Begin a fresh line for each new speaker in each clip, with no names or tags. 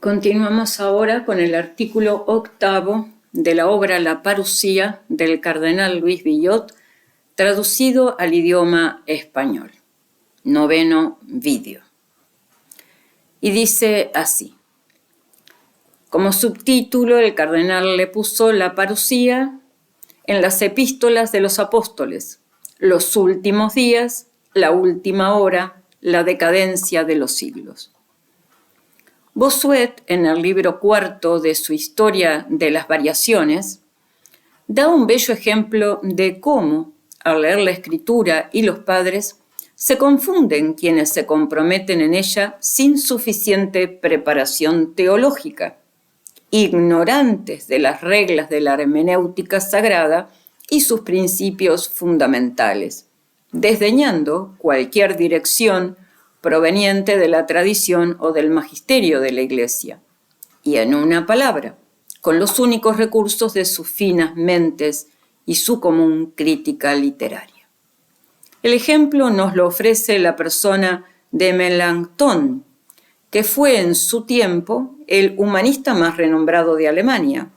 Continuamos ahora con el artículo 8 de la obra La Parusía del cardenal Luis Villot, traducido al idioma español. 9º vídeo. Y dice así. Como subtítulo, el cardenal le puso La Parusía en las epístolas de los apóstoles, los últimos días, la última hora, la decadencia de los siglos. Bossuet, en el libro 4 de su Historia de las Variaciones, da un bello ejemplo de cómo, al leer la Escritura y los padres, se confunden quienes se comprometen en ella sin suficiente preparación teológica, ignorantes de las reglas de la hermenéutica sagrada y sus principios fundamentales, desdeñando cualquier dirección proveniente de la tradición o del magisterio de la Iglesia, y en una palabra, con los únicos recursos de sus finas mentes y su común crítica literaria. El ejemplo nos lo ofrece la persona de Melanchthon, que fue en su tiempo el humanista más renombrado de Alemania,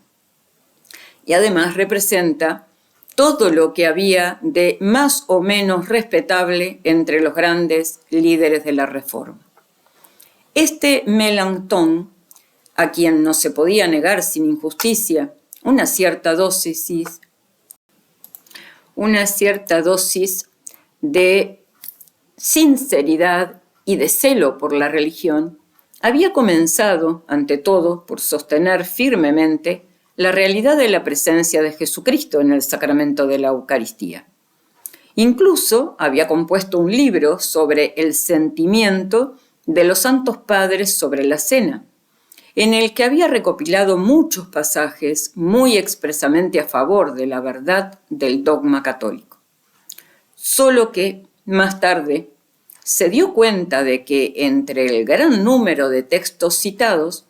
y además representa todo lo que había de más o menos respetable entre los grandes líderes de la Reforma. Este Melanchthon, a quien no se podía negar sin injusticia una cierta dosis de sinceridad y de celo por la religión, había comenzado, ante todo, por sostener firmemente la realidad de la presencia de Jesucristo en el sacramento de la Eucaristía. Incluso había compuesto un libro sobre el sentimiento de los santos padres sobre la cena, en el que había recopilado muchos pasajes muy expresamente a favor de la verdad del dogma católico. Solo que, más tarde, se dio cuenta de que entre el gran número de textos citados,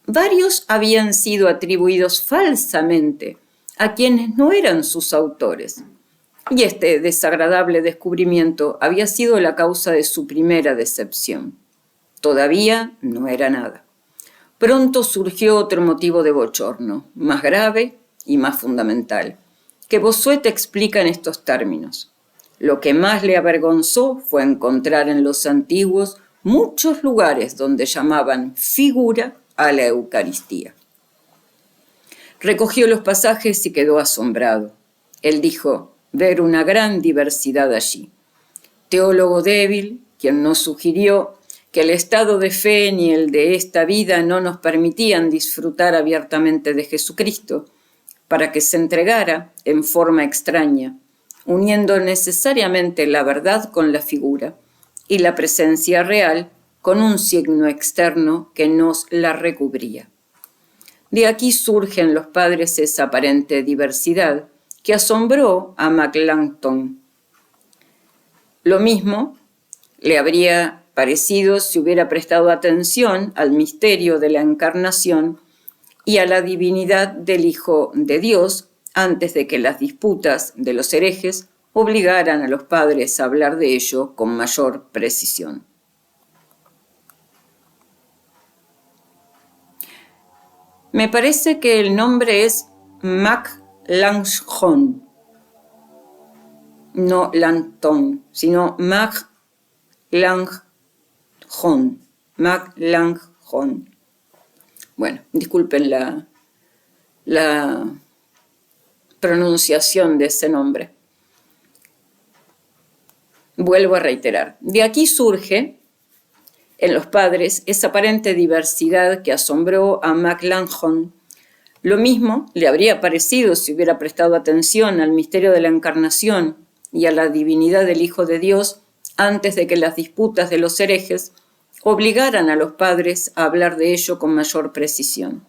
varios habían sido atribuidos falsamente a quienes no eran sus autores, y este desagradable descubrimiento había sido la causa de su primera decepción. Todavía no era nada. Pronto surgió otro motivo de bochorno, más grave y más fundamental, que Bossuet explica en estos términos. Lo que más le avergonzó fue encontrar en los antiguos muchos lugares donde llamaban figura a la Eucaristía. Recogió los pasajes y quedó asombrado. Él dijo ver una gran diversidad allí. Teólogo débil, quien nos sugirió que el estado de fe ni el de esta vida no nos permitían disfrutar abiertamente de Jesucristo, para que se entregara en forma extraña, uniendo necesariamente la verdad con la figura y la presencia real con un signo externo que nos la recubría. De aquí surge en los padres esa aparente diversidad que asombró a Melanchthon. Lo mismo le habría parecido si hubiera prestado atención al misterio de la encarnación y a la divinidad del Hijo de Dios antes de que las disputas de los herejes obligaran a los padres a hablar de ello con mayor precisión. Me parece que el nombre es Melanchthon, no Langton, sino Melanchthon. Bueno, disculpen la pronunciación de ese nombre. Vuelvo a reiterar, de aquí surge en los padres esa aparente diversidad que asombró a Melanchthon. Lo mismo le habría parecido si hubiera prestado atención al misterio de la encarnación y a la divinidad del Hijo de Dios antes de que las disputas de los herejes obligaran a los padres a hablar de ello con mayor precisión.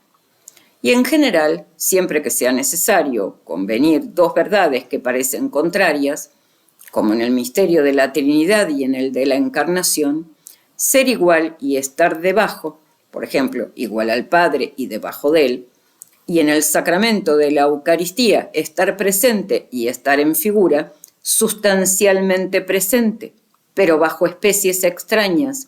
Y en general, siempre que sea necesario convenir dos verdades que parecen contrarias, como en el misterio de la Trinidad y en el de la Encarnación, ser igual y estar debajo, por ejemplo, igual al Padre y debajo de él, y en el sacramento de la Eucaristía estar presente y estar en figura, sustancialmente presente, pero bajo especies extrañas,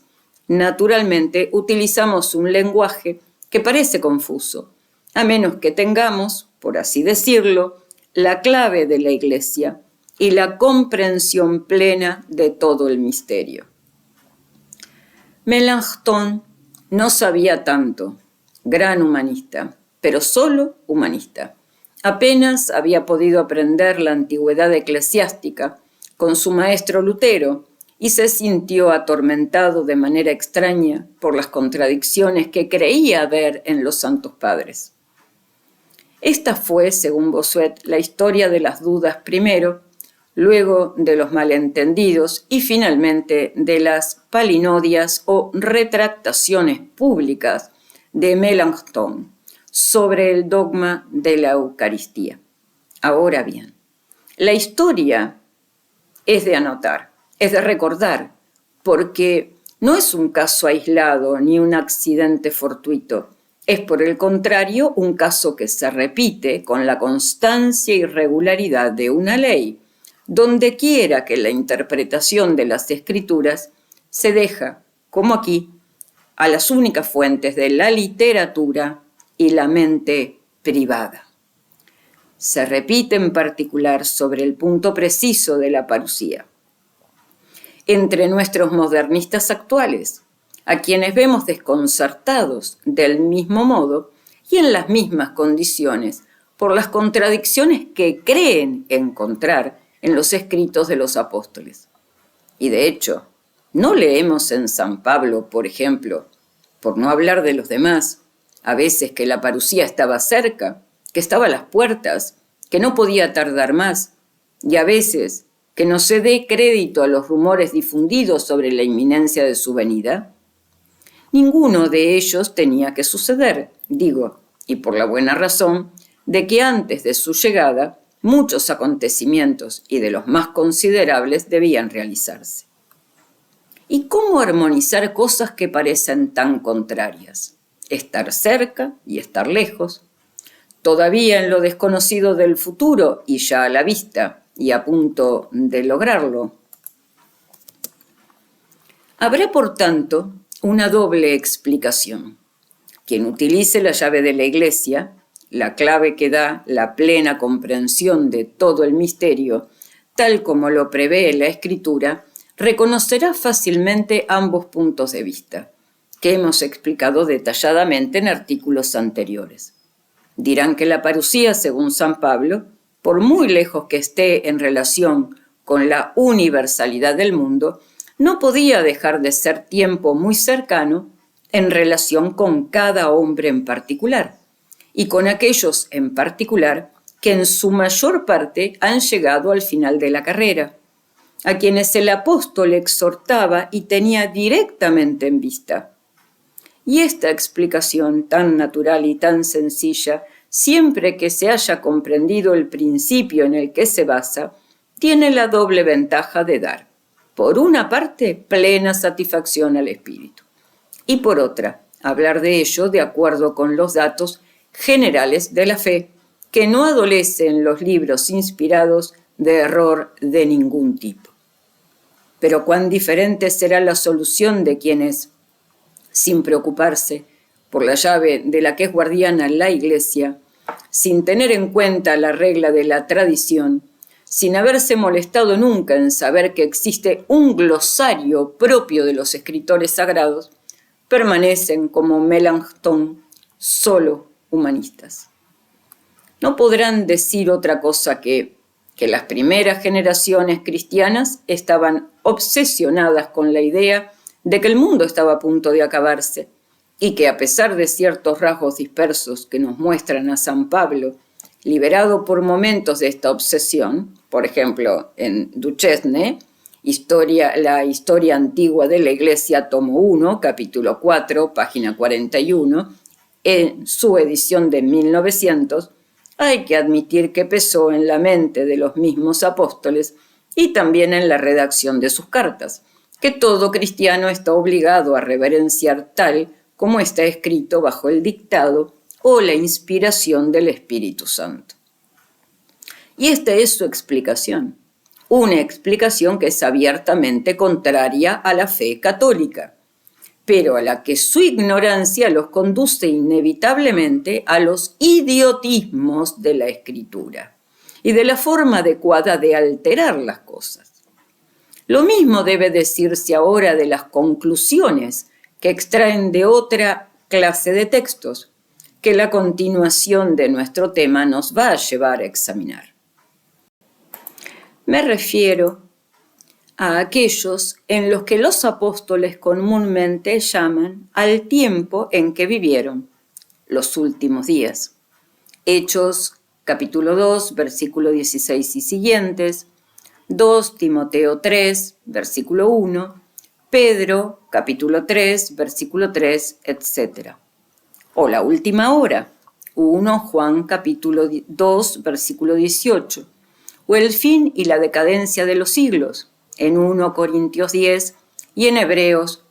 naturalmente utilizamos un lenguaje que parece confuso, a menos que tengamos, por así decirlo, la clave de la Iglesia y la comprensión plena de todo el misterio. Melanchthon no sabía tanto, gran humanista, pero solo humanista. Apenas había podido aprender la antigüedad eclesiástica con su maestro Lutero y se sintió atormentado de manera extraña por las contradicciones que creía ver en los santos padres. Esta fue, según Bossuet, la historia de las dudas primero, luego de los malentendidos y finalmente de las palinodias o retractaciones públicas de Melanchthon sobre el dogma de la Eucaristía. Ahora bien, la historia es de anotar, es de recordar, porque no es un caso aislado ni un accidente fortuito. Es, por el contrario, un caso que se repite con la constancia y regularidad de una ley, donde quiera que la interpretación de las Escrituras se deja, como aquí, a las únicas fuentes de la literatura y la mente privada. Se repite en particular sobre el punto preciso de la parusía. Entre nuestros modernistas actuales, a quienes vemos desconcertados del mismo modo y en las mismas condiciones por las contradicciones que creen encontrar en los escritos de los apóstoles. Y de hecho, no leemos en San Pablo, por ejemplo, por no hablar de los demás, a veces que la parusía estaba cerca, que estaba a las puertas, que no podía tardar más, y a veces que no se dé crédito a los rumores difundidos sobre la inminencia de su venida. Ninguno de ellos tenía que suceder, digo, y por la buena razón de que antes de su llegada muchos acontecimientos y de los más considerables debían realizarse. ¿Y cómo armonizar cosas que parecen tan contrarias? Estar cerca y estar lejos, todavía en lo desconocido del futuro y ya a la vista y a punto de lograrlo. Habrá, por tanto, una doble explicación. Quien utilice la llave de la Iglesia, la clave que da la plena comprensión de todo el misterio, tal como lo prevé la Escritura, reconocerá fácilmente ambos puntos de vista, que hemos explicado detalladamente en artículos anteriores. Dirán que la parusía, según San Pablo, por muy lejos que esté en relación con la universalidad del mundo, no podía dejar de ser tiempo muy cercano en relación con cada hombre en particular, y con aquellos en particular que en su mayor parte han llegado al final de la carrera, a quienes el apóstol exhortaba y tenía directamente en vista. Y esta explicación tan natural y tan sencilla, siempre que se haya comprendido el principio en el que se basa, tiene la doble ventaja de dar, por una parte, plena satisfacción al espíritu, y por otra, hablar de ello de acuerdo con los datos generales de la fe, que no adolece en los libros inspirados de error de ningún tipo. Pero cuán diferente será la solución de quienes, sin preocuparse por la llave de la que es guardiana la Iglesia, sin tener en cuenta la regla de la tradición, sin haberse molestado nunca en saber que existe un glosario propio de los escritores sagrados, permanecen como Melanchthon solo humanistas. No podrán decir otra cosa que las primeras generaciones cristianas estaban obsesionadas con la idea de que el mundo estaba a punto de acabarse y que, a pesar de ciertos rasgos dispersos que nos muestran a San Pablo, liberado por momentos de esta obsesión, por ejemplo en Duchesne, la historia antigua de la Iglesia, tomo 1, capítulo 4, página 41, en su edición de 1900, hay que admitir que pesó en la mente de los mismos apóstoles y también en la redacción de sus cartas, que todo cristiano está obligado a reverenciar tal como está escrito bajo el dictado o la inspiración del Espíritu Santo. Y esta es su explicación, una explicación que es abiertamente contraria a la fe católica, pero a la que su ignorancia los conduce inevitablemente a los idiotismos de la escritura y de la forma adecuada de alterar las cosas. Lo mismo debe decirse ahora de las conclusiones que extraen de otra clase de textos que la continuación de nuestro tema nos va a llevar a examinar. Me refiero a aquellos en los que los apóstoles comúnmente llaman al tiempo en que vivieron, los últimos días. Hechos capítulo 2, versículo 16 y siguientes, 2 Timoteo 3, versículo 1, Pedro capítulo 3, versículo 3, etc. O la última hora, 1 Juan capítulo 2, versículo 18, o el fin y la decadencia de los siglos, en 1 Corintios 10 y en Hebreos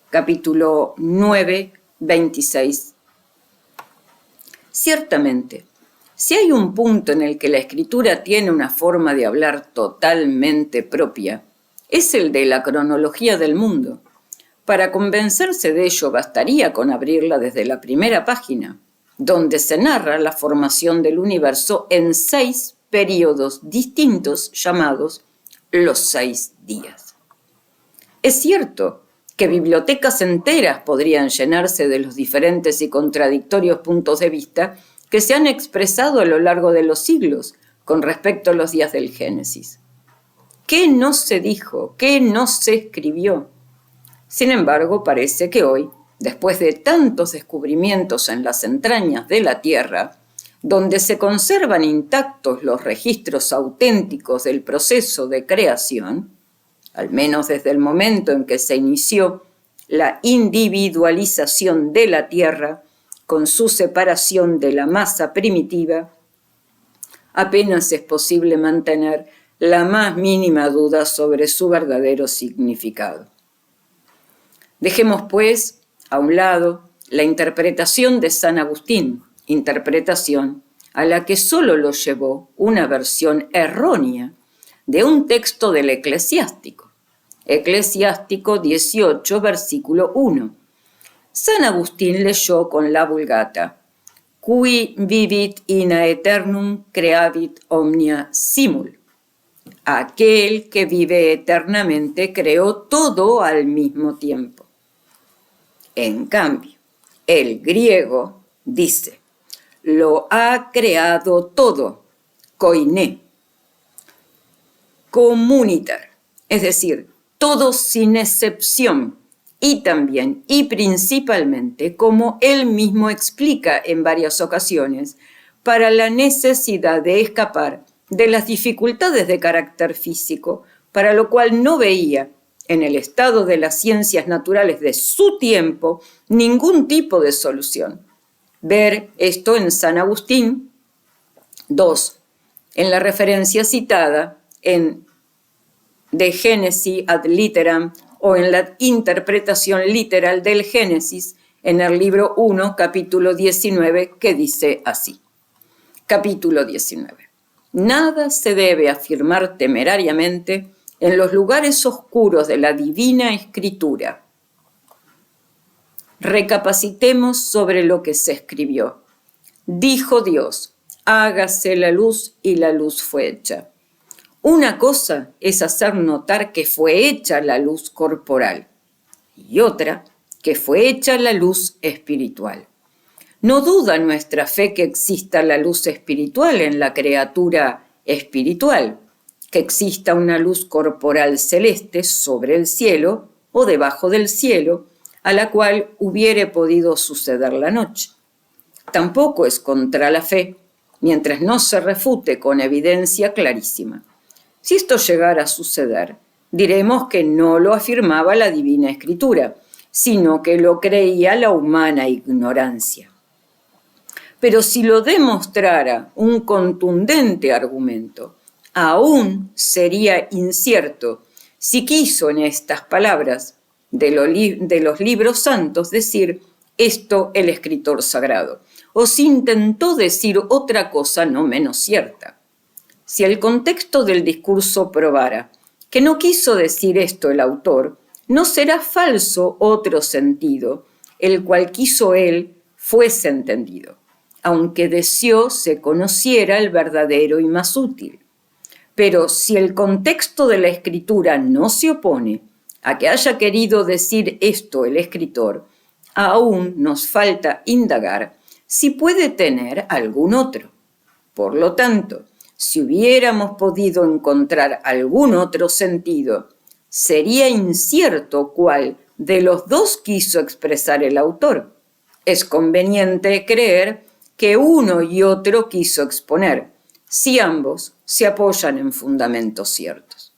capítulo 9, 26. Ciertamente, si hay un punto en el que la escritura tiene una forma de hablar totalmente propia, es el de la cronología del mundo. Para convencerse de ello bastaría con abrirla desde la primera página, donde se narra la formación del universo en 6 períodos distintos llamados los 6 días. Es cierto que bibliotecas enteras podrían llenarse de los diferentes y contradictorios puntos de vista que se han expresado a lo largo de los siglos con respecto a los días del Génesis. ¿Qué no se dijo? ¿Qué no se escribió? Sin embargo, parece que hoy, después de tantos descubrimientos en las entrañas de la Tierra, donde se conservan intactos los registros auténticos del proceso de creación, al menos desde el momento en que se inició la individualización de la Tierra con su separación de la masa primitiva, apenas es posible mantener la más mínima duda sobre su verdadero significado. Dejemos, pues, a un lado la interpretación de San Agustín, interpretación a la que solo lo llevó una versión errónea de un texto del Eclesiástico. Eclesiástico 18, versículo 1. San Agustín leyó con la Vulgata: Qui vivit in aeternum creavit omnia simul. Aquel que vive eternamente creó todo al mismo tiempo. En cambio, el griego dice: lo ha creado todo, koiné, comunitar, es decir, todo sin excepción, y también y principalmente, como él mismo explica en varias ocasiones, para la necesidad de escapar de las dificultades de carácter físico, para lo cual no veía en el estado de las ciencias naturales de su tiempo ningún tipo de solución. Ver esto en San Agustín 2, en la referencia citada en De Génesis ad Litteram o en la interpretación literal del Génesis en el libro 1, capítulo 19, que dice así. Capítulo 19. Nada se debe afirmar temerariamente en los lugares oscuros de la Divina Escritura. Recapacitemos sobre lo que se escribió. Dijo Dios: hágase la luz, y la luz fue hecha. Una cosa es hacer notar que fue hecha la luz corporal y otra que fue hecha la luz espiritual. No duda nuestra fe que exista la luz espiritual en la criatura espiritual, que exista una luz corporal celeste sobre el cielo o debajo del cielo, a la cual hubiere podido suceder la noche. Tampoco es contra la fe, mientras no se refute con evidencia clarísima. Si esto llegara a suceder, diremos que no lo afirmaba la Divina Escritura, sino que lo creía la humana ignorancia. Pero si lo demostrara un contundente argumento, aún sería incierto si quiso en estas palabras de los libros santos decir esto el escritor sagrado, o si intentó decir otra cosa no menos cierta. Si el contexto del discurso probara que no quiso decir esto el autor, no será falso otro sentido, el cual quiso él fuese entendido, aunque deseó se conociera el verdadero y más útil. Pero si el contexto de la escritura no se opone a que haya querido decir esto el escritor, aún nos falta indagar si puede tener algún otro. Por lo tanto, si hubiéramos podido encontrar algún otro sentido, sería incierto cuál de los dos quiso expresar el autor. Es conveniente creer que uno y otro quiso exponer, si ambos se apoyan en fundamentos ciertos.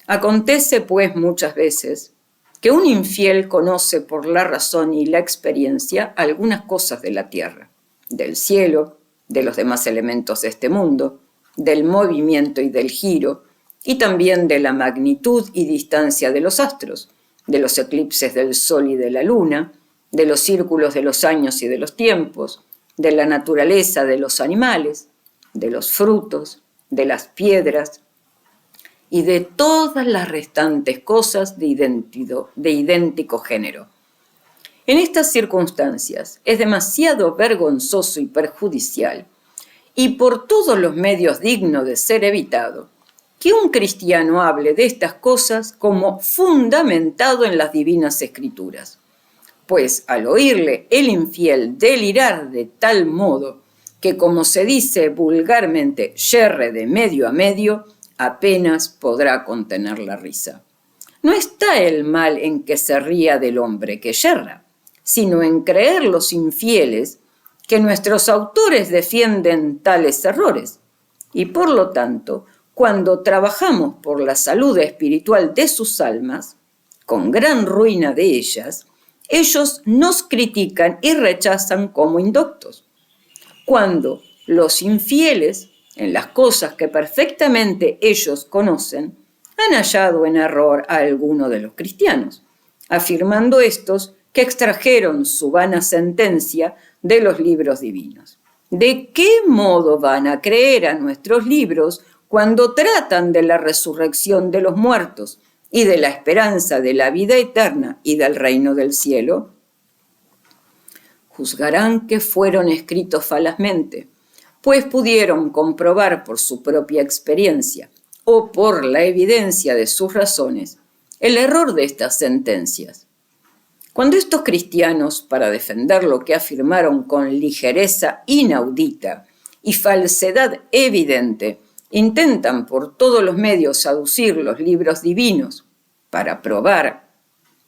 Acontece, pues, muchas veces que un infiel conoce por la razón y la experiencia algunas cosas de la tierra, del cielo, de los demás elementos de este mundo, del movimiento y del giro, y también de la magnitud y distancia de los astros, de los eclipses del sol y de la luna, de los círculos de los años y de los tiempos, de la naturaleza de los animales, de los frutos, de las piedras y de todas las restantes cosas de idéntico género. En estas circunstancias es demasiado vergonzoso y perjudicial, y por todos los medios digno de ser evitado, que un cristiano hable de estas cosas como fundamentado en las divinas escrituras, pues al oírle el infiel delirar de tal modo que, como se dice vulgarmente, yerre de medio a medio, apenas podrá contener la risa. No está el mal en que se ría del hombre que yerra, sino en creer los infieles que nuestros autores defienden tales errores, y por lo tanto, cuando trabajamos por la salud espiritual de sus almas, con gran ruina de ellas, ellos nos critican y rechazan como indoctos. Cuando los infieles, en las cosas que perfectamente ellos conocen, han hallado en error a alguno de los cristianos, afirmando estos que extrajeron su vana sentencia de los libros divinos. ¿De qué modo van a creer a nuestros libros cuando tratan de la resurrección de los muertos y de la esperanza de la vida eterna y del reino del cielo? Juzgarán que fueron escritos falazmente, pues pudieron comprobar por su propia experiencia o por la evidencia de sus razones el error de estas sentencias. Cuando estos cristianos, para defender lo que afirmaron con ligereza inaudita y falsedad evidente, intentan por todos los medios aducir los libros divinos para probar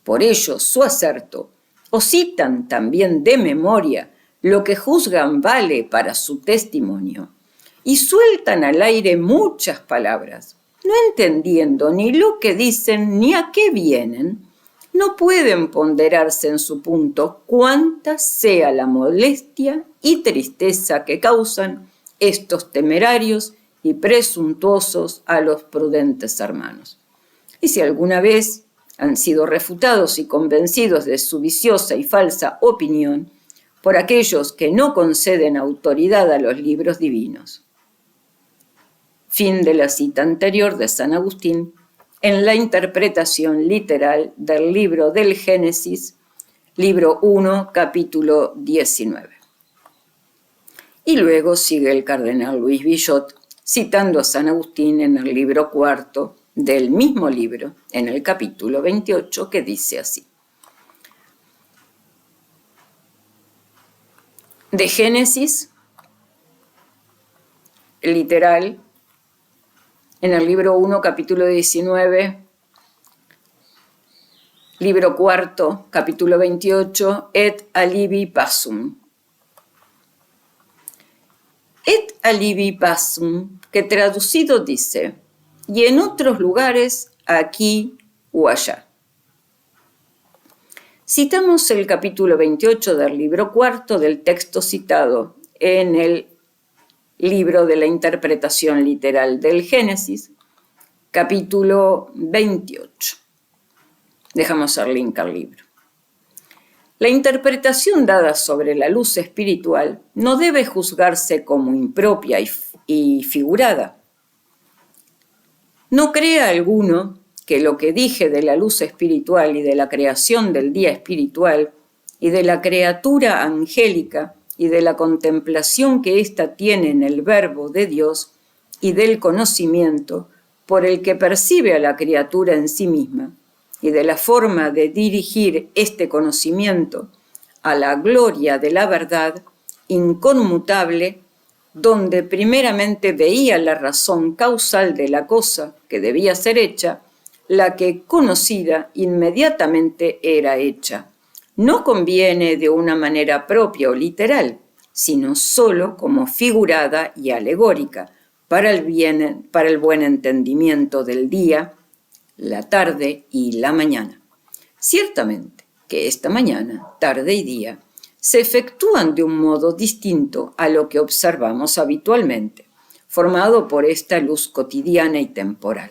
por ello su acerto, o citan también de memoria lo que juzgan vale para su testimonio, y sueltan al aire muchas palabras, no entendiendo ni lo que dicen ni a qué vienen, no pueden ponderarse en su punto cuánta sea la molestia y tristeza que causan estos temerarios y presuntuosos a los prudentes hermanos. Y si alguna vez han sido refutados y convencidos de su viciosa y falsa opinión por aquellos que no conceden autoridad a los libros divinos. Fin de la cita anterior de San Agustín en la interpretación literal del libro del Génesis, libro 1, capítulo 19. Y luego sigue el cardenal Luis Villot citando a San Agustín en el libro 4 del mismo libro, en el capítulo 28, que dice así. De Génesis, literal, en el libro 1, capítulo 19, libro 4, capítulo 28, et alibi passum. Et alibi passum, que traducido dice, y en otros lugares, aquí o allá. Citamos el capítulo 28 del libro 4 del texto citado en el libro de la interpretación literal del Génesis, capítulo 28. Dejamos el link al libro. La interpretación dada sobre la luz espiritual no debe juzgarse como impropia y figurada. No crea alguno que lo que dije de la luz espiritual y de la creación del día espiritual y de la criatura angélica y de la contemplación que ésta tiene en el Verbo de Dios y del conocimiento por el que percibe a la criatura en sí misma y de la forma de dirigir este conocimiento a la gloria de la verdad inconmutable, donde primeramente veía la razón causal de la cosa que debía ser hecha, la que conocida inmediatamente era hecha. No conviene de una manera propia o literal, sino solo como figurada y alegórica, para el buen entendimiento del día, la tarde y la mañana. Ciertamente que esta mañana, tarde y día se efectúan de un modo distinto a lo que observamos habitualmente, formado por esta luz cotidiana y temporal.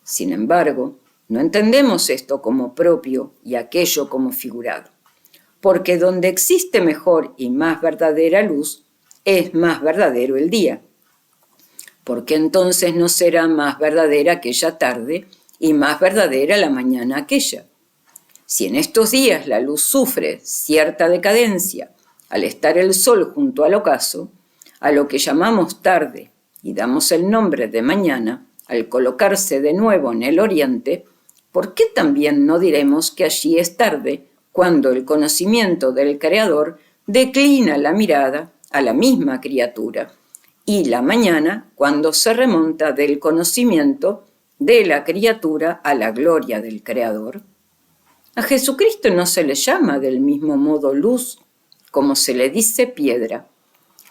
Sin embargo, no entendemos esto como propio y aquello como figurado, porque donde existe mejor y más verdadera luz, es más verdadero el día, porque entonces no será más verdadera aquella tarde y más verdadera la mañana aquella. Si en estos días la luz sufre cierta decadencia al estar el sol junto al ocaso, a lo que llamamos tarde y damos el nombre de mañana, al colocarse de nuevo en el oriente, ¿por qué también no diremos que allí es tarde cuando el conocimiento del Creador declina la mirada a la misma criatura, y la mañana cuando se remonta del conocimiento de la criatura a la gloria del Creador? A Jesucristo no se le llama del mismo modo luz como se le dice piedra.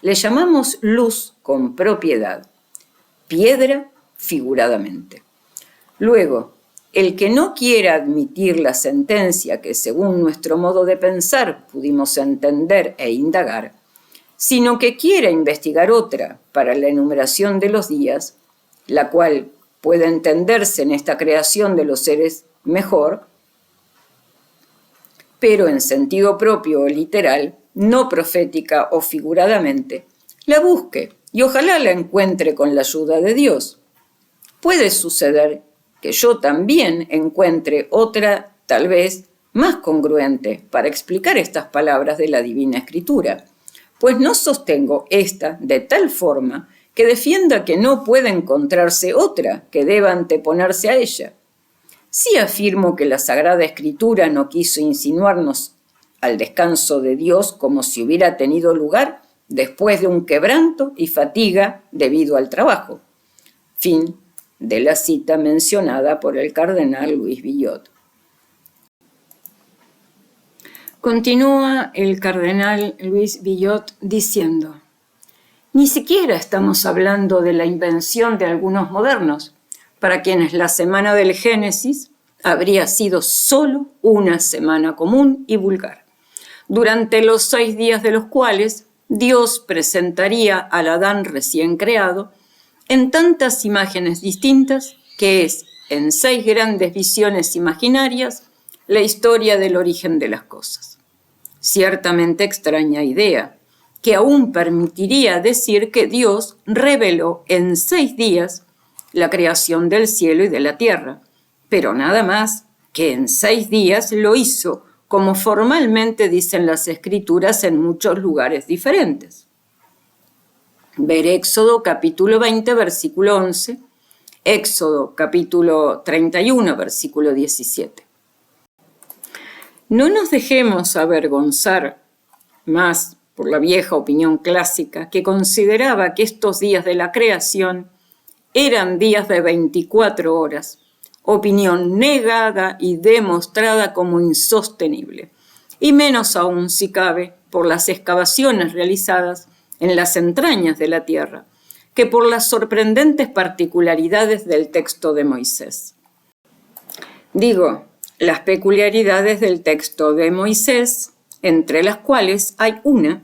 Le llamamos luz con propiedad, piedra figuradamente. Luego, el que no quiera admitir la sentencia que según nuestro modo de pensar pudimos entender e indagar, sino que quiera investigar otra para la enumeración de los días, la cual puede entenderse en esta creación de los seres mejor, pero en sentido propio o literal, no profética o figuradamente, la busque y ojalá la encuentre con la ayuda de Dios. Puede suceder que yo también encuentre otra, tal vez, más congruente para explicar estas palabras de la Divina Escritura, pues no sostengo esta de tal forma que defienda que no puede encontrarse otra que deba anteponerse a ella. Sí afirmo que la Sagrada Escritura no quiso insinuarnos al descanso de Dios como si hubiera tenido lugar después de un quebranto y fatiga debido al trabajo. Fin de la cita mencionada por el cardenal Luis Villot. Continúa el cardenal Luis Villot diciendo: ni siquiera estamos hablando de la invención de algunos modernos, para quienes la semana del Génesis habría sido solo una semana común y vulgar, durante los 6 días de los cuales Dios presentaría al Adán recién creado en tantas imágenes distintas que es, en 6 grandes visiones imaginarias, la historia del origen de las cosas. Ciertamente extraña idea, que aún permitiría decir que Dios reveló en 6 días la creación del cielo y de la tierra, pero nada más que en 6 días lo hizo, como formalmente dicen las Escrituras en muchos lugares diferentes. Ver Éxodo capítulo 20, versículo 11, Éxodo capítulo 31, versículo 17. No nos dejemos avergonzar más por la vieja opinión clásica que consideraba que estos días de la creación eran días de 24 horas, opinión negada y demostrada como insostenible, y menos aún, si cabe, por las excavaciones realizadas en las entrañas de la tierra, que por las sorprendentes particularidades del texto de Moisés. Digo, las peculiaridades del texto de Moisés, entre las cuales hay una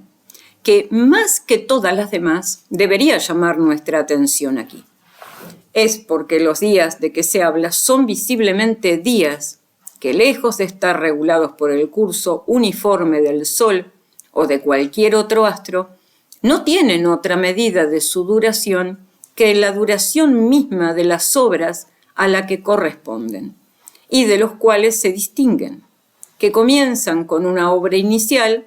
que, más que todas las demás, debería llamar nuestra atención aquí. Es porque los días de que se habla son visiblemente días que, lejos de estar regulados por el curso uniforme del Sol o de cualquier otro astro, no tienen otra medida de su duración que la duración misma de las obras a la que corresponden, y de los cuales se distinguen, que comienzan con una obra inicial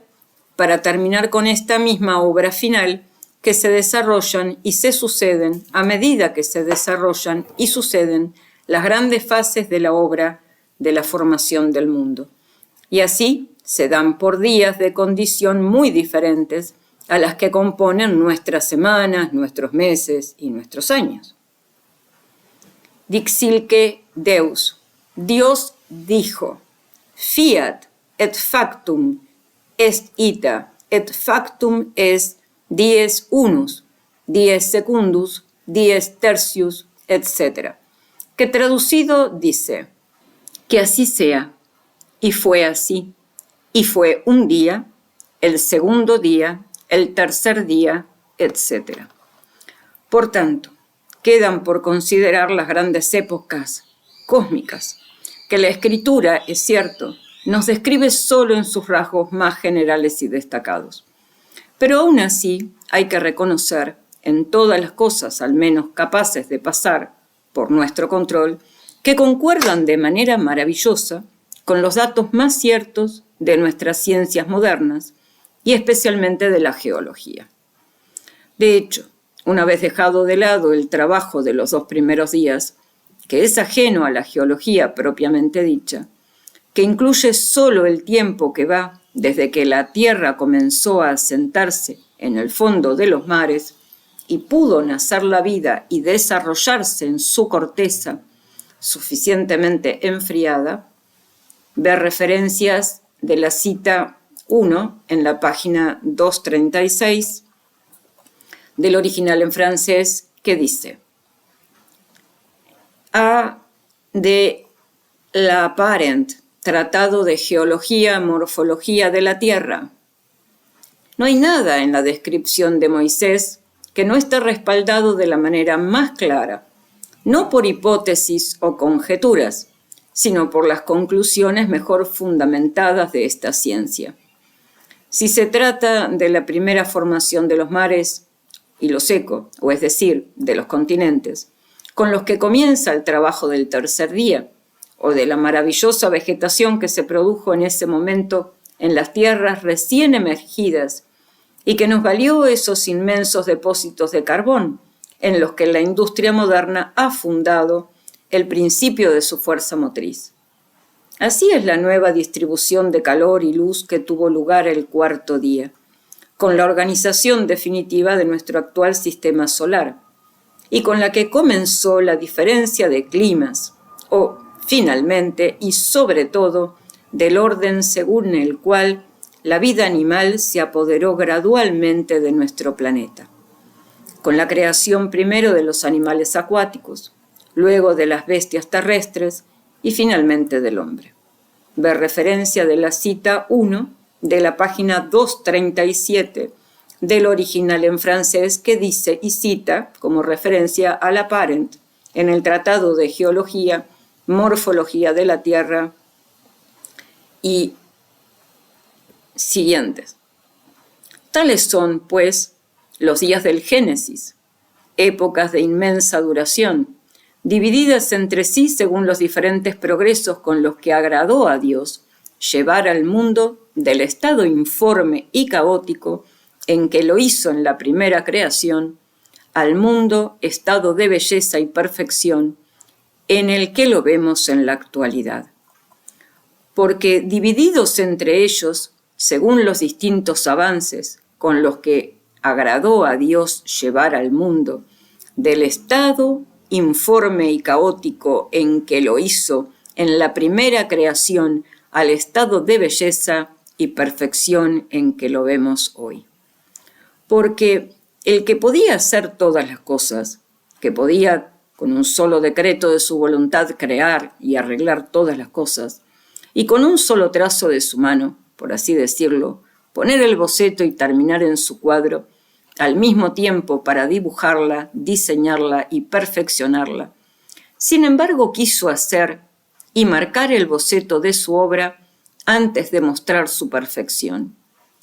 para terminar con esta misma obra final, que se desarrollan y se suceden a medida que se desarrollan y suceden las grandes fases de la obra de la formación del mundo. Y así se dan por días de condición muy diferentes a las que componen nuestras semanas, nuestros meses y nuestros años. Dixilque Deus, Dios dijo, fiat et factum est ita, et factum est dies unus, dies secundus, dies tertius, etc. Que traducido dice, que así sea, y fue así, y fue un día, el segundo día, el tercer día, etc. Por tanto, quedan por considerar las grandes épocas cósmicas, que la Escritura, es cierto, nos describe solo en sus rasgos más generales y destacados. Pero aún así hay que reconocer en todas las cosas, al menos capaces de pasar por nuestro control, que concuerdan de manera maravillosa con los datos más ciertos de nuestras ciencias modernas y especialmente de la geología. De hecho, una vez dejado de lado el trabajo de los 2 primeros días, que es ajeno a la geología propiamente dicha, que incluye solo el tiempo que va desde que la Tierra comenzó a asentarse en el fondo de los mares y pudo nacer la vida y desarrollarse en su corteza suficientemente enfriada, ver referencias de la cita 1 en la página 236 del original en francés, que dice: A de la Parent, Tratado de Geología, Morfología de la Tierra. No hay nada en la descripción de Moisés que no esté respaldado de la manera más clara, no por hipótesis o conjeturas, sino por las conclusiones mejor fundamentadas de esta ciencia. Si se trata de la primera formación de los mares y lo seco, o es decir, de los continentes, con los que comienza el trabajo del tercer día, o de la maravillosa vegetación que se produjo en ese momento en las tierras recién emergidas y que nos valió esos inmensos depósitos de carbón en los que la industria moderna ha fundado el principio de su fuerza motriz. Así es la nueva distribución de calor y luz que tuvo lugar el cuarto día, con la organización definitiva de nuestro actual sistema solar, y con la que comenzó la diferencia de climas, o, finalmente, y sobre todo, del orden según el cual la vida animal se apoderó gradualmente de nuestro planeta, con la creación primero de los animales acuáticos, luego de las bestias terrestres y finalmente del hombre. Ver referencia de la cita 1 de la página 237 del original en francés, que dice y cita como referencia a la Parent en el Tratado de Geología, Morfología de la Tierra y siguientes. Tales son, pues, los días del Génesis, épocas de inmensa duración, divididas entre sí según los diferentes progresos con los que agradó a Dios llevar al mundo del estado informe y caótico en que lo hizo en la primera creación, al mundo estado de belleza y perfección en el que lo vemos en la actualidad. Porque divididos entre ellos, según los distintos avances con los que agradó a Dios llevar al mundo del estado informe y caótico en que lo hizo en la primera creación al estado de belleza y perfección en que lo vemos hoy. Porque el que podía hacer todas las cosas, que podía con un solo decreto de su voluntad crear y arreglar todas las cosas, y con un solo trazo de su mano, por así decirlo, poner el boceto y terminar en su cuadro, al mismo tiempo para dibujarla, diseñarla y perfeccionarla. Sin embargo, quiso hacer y marcar el boceto de su obra antes de mostrar su perfección.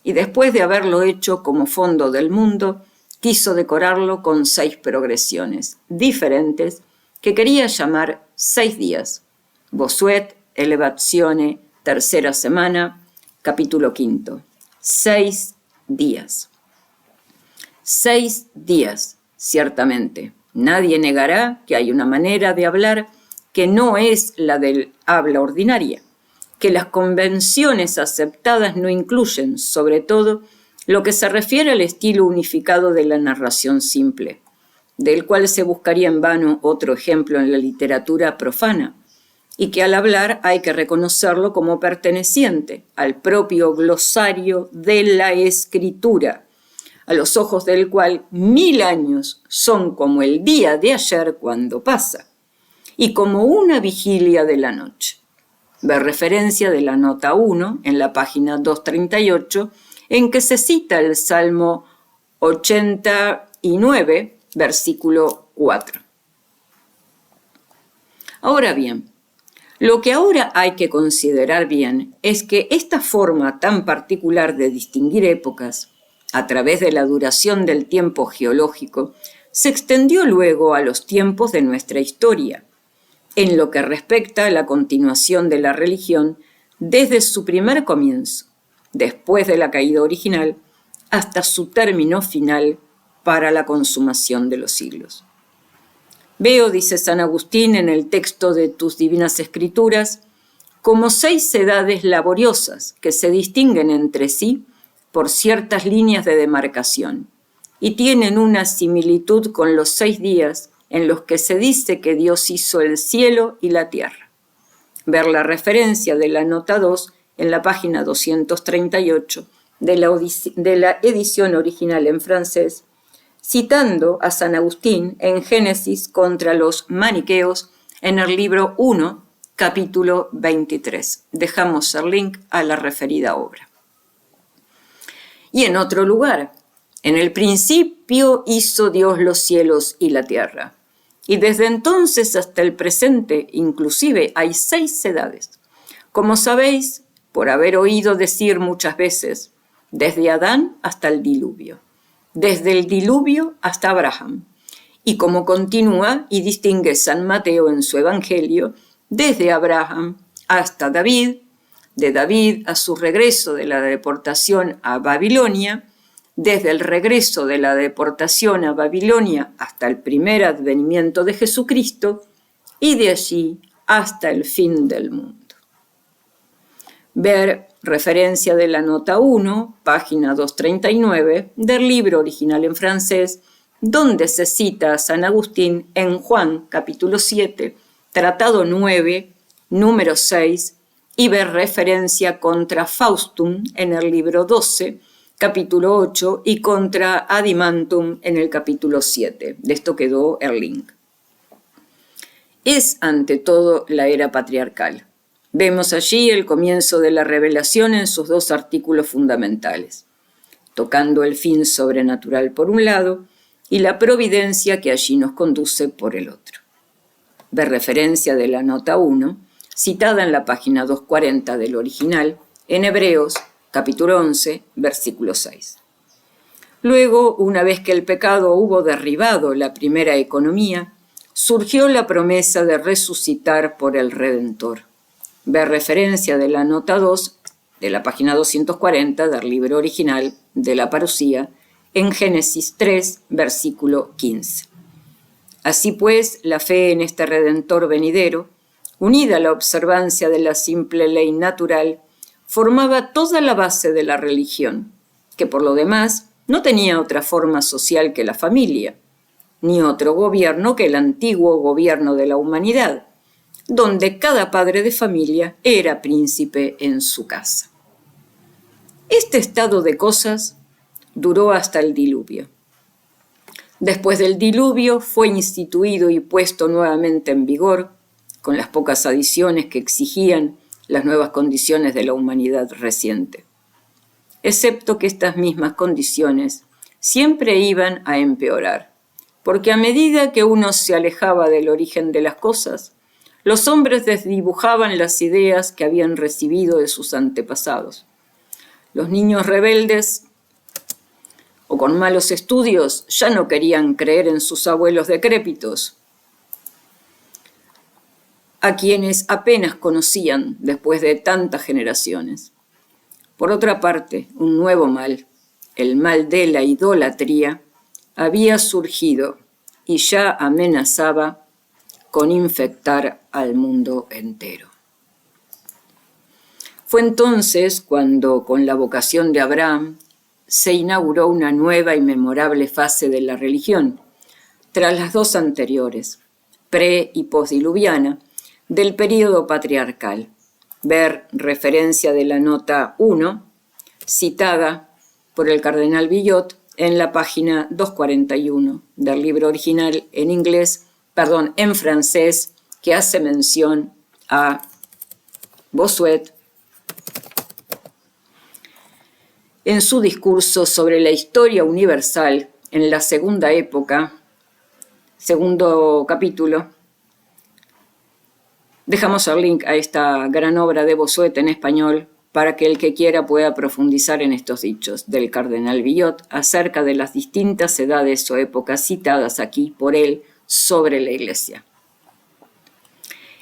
Y después de haberlo hecho como fondo del mundo, quiso decorarlo con 6 progresiones diferentes que quería llamar 6 días. Bossuet, Elevazione, tercera semana, capítulo 5. 6 días. 6 días, ciertamente. Nadie negará que hay una manera de hablar que no es la del habla ordinaria, que las convenciones aceptadas no incluyen, sobre todo, lo que se refiere al estilo unificado de la narración simple, del cual se buscaría en vano otro ejemplo en la literatura profana, y que al hablar hay que reconocerlo como perteneciente al propio glosario de la escritura, a los ojos del cual 1000 años son como el día de ayer cuando pasa, y como una vigilia de la noche. Ver referencia de la nota 1 en la página 238, en que se cita el Salmo 89, versículo 4. Ahora bien, lo que ahora hay que considerar bien es que esta forma tan particular de distinguir épocas, a través de la duración del tiempo geológico, se extendió luego a los tiempos de nuestra historia, en lo que respecta a la continuación de la religión desde su primer comienzo, después de la caída original, hasta su término final para la consumación de los siglos. Veo, dice San Agustín en el texto de tus divinas escrituras, como 6 edades laboriosas que se distinguen entre sí por ciertas líneas de demarcación y tienen una similitud con los 6 días en los que se dice que Dios hizo el cielo y la tierra. Ver la referencia de la nota 2 en la página 238 de la edición original en francés, citando a San Agustín en Génesis contra los maniqueos en el libro 1, capítulo 23. Dejamos el link a la referida obra. Y en otro lugar, en el principio hizo Dios los cielos y la tierra. Y desde entonces hasta el presente, inclusive, hay 6 edades. Como sabéis, por haber oído decir muchas veces, desde Adán hasta el diluvio, desde el diluvio hasta Abraham, y como continúa y distingue San Mateo en su Evangelio, desde Abraham hasta David, de David a su regreso de la deportación a Babilonia, desde el regreso de la deportación a Babilonia hasta el primer advenimiento de Jesucristo, y de allí hasta el fin del mundo. Ver referencia de la nota 1, página 239, del libro original en francés, donde se cita a San Agustín en Juan, capítulo 7, tratado 9, número 6, y ver referencia contra Faustum en el libro 12, capítulo 8, y contra Adimantum en el capítulo 7. De esto quedó el link. Es ante todo la era patriarcal. Vemos allí el comienzo de la revelación en sus 2 artículos fundamentales, tocando el fin sobrenatural por un lado y la providencia que allí nos conduce por el otro. Ver referencia de la nota 1, citada en la página 240 del original, en Hebreos, capítulo 11, versículo 6. Luego, una vez que el pecado hubo derribado la primera economía, surgió la promesa de resucitar por el Redentor. Ver referencia de la nota 2 de la página 240 del libro original de la Parusía en Génesis 3, versículo 15. Así pues, la fe en este Redentor venidero, unida a la observancia de la simple ley natural, formaba toda la base de la religión, que por lo demás no tenía otra forma social que la familia, ni otro gobierno que el antiguo gobierno de la humanidad, donde cada padre de familia era príncipe en su casa. Este estado de cosas duró hasta el diluvio. Después del diluvio fue instituido y puesto nuevamente en vigor, con las pocas adiciones que exigían las nuevas condiciones de la humanidad reciente. Excepto que estas mismas condiciones siempre iban a empeorar, porque a medida que uno se alejaba del origen de las cosas, los hombres desdibujaban las ideas que habían recibido de sus antepasados. Los niños rebeldes o con malos estudios ya no querían creer en sus abuelos decrépitos, a quienes apenas conocían después de tantas generaciones. Por otra parte, un nuevo mal, el mal de la idolatría, había surgido y ya amenazaba con infectar al mundo entero. Fue entonces cuando, con la vocación de Abraham, se inauguró una nueva y memorable fase de la religión, tras las dos anteriores, pre- y postdiluviana, del período patriarcal. Ver referencia de la nota 1, citada por el cardenal Villot en la página 241 del libro original en francés, que hace mención a Bossuet en su discurso sobre la historia universal en la segunda época, segundo capítulo. Dejamos el link a esta gran obra de Bossuet en español para que el que quiera pueda profundizar en estos dichos del cardenal Villot acerca de las distintas edades o épocas citadas aquí por él sobre la Iglesia.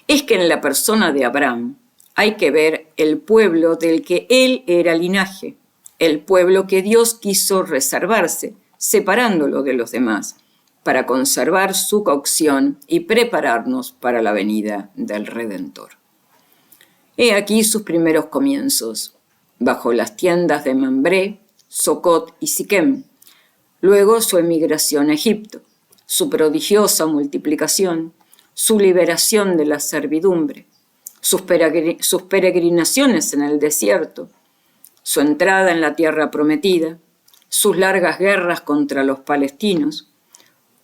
Es que en la persona de Abraham hay que ver el pueblo del que él era linaje, el pueblo que Dios quiso reservarse, separándolo de los demás, para conservar su cocción y prepararnos para la venida del Redentor. He aquí sus primeros comienzos, bajo las tiendas de Mambré, Socot y Siquem, luego su emigración a Egipto, su prodigiosa multiplicación, su liberación de la servidumbre, sus peregrinaciones en el desierto, su entrada en la tierra prometida, sus largas guerras contra los palestinos,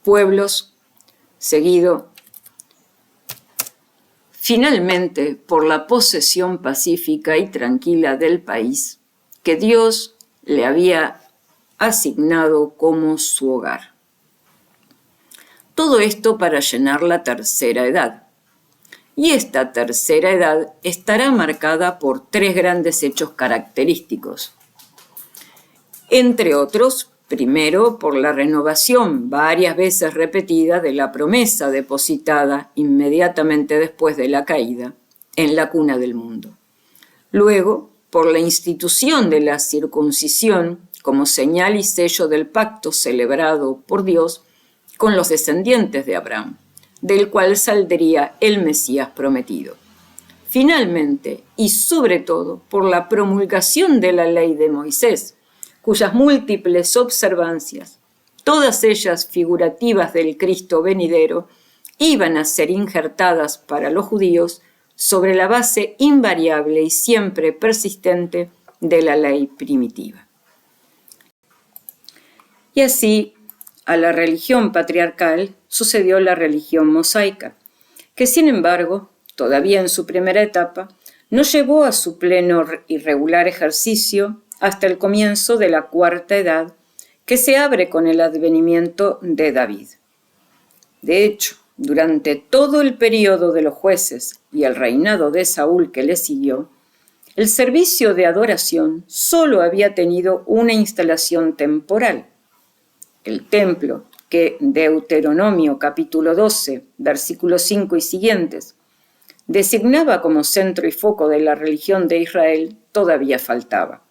pueblos seguido finalmente por la posesión pacífica y tranquila del país que Dios le había asignado como su hogar. Todo esto para llenar la tercera edad. Y esta tercera edad estará marcada por tres grandes hechos característicos. Entre otros, primero, por la renovación varias veces repetida de la promesa depositada inmediatamente después de la caída en la cuna del mundo. Luego, por la institución de la circuncisión como señal y sello del pacto celebrado por Dios con los descendientes de Abraham, del cual saldría el Mesías prometido. Finalmente, y sobre todo, por la promulgación de la ley de Moisés, cuyas múltiples observancias, todas ellas figurativas del Cristo venidero, iban a ser injertadas para los judíos sobre la base invariable y siempre persistente de la ley primitiva. Y así, a la religión patriarcal sucedió la religión mosaica, que sin embargo, todavía en su primera etapa, no llevó a su pleno y regular ejercicio hasta el comienzo de la cuarta edad, que se abre con el advenimiento de David. De hecho, durante todo el período de los jueces y el reinado de Saúl que le siguió, el servicio de adoración solo había tenido una instalación temporal. El templo, que Deuteronomio capítulo 12, versículos 5 y siguientes, designaba como centro y foco de la religión de Israel, todavía faltaba.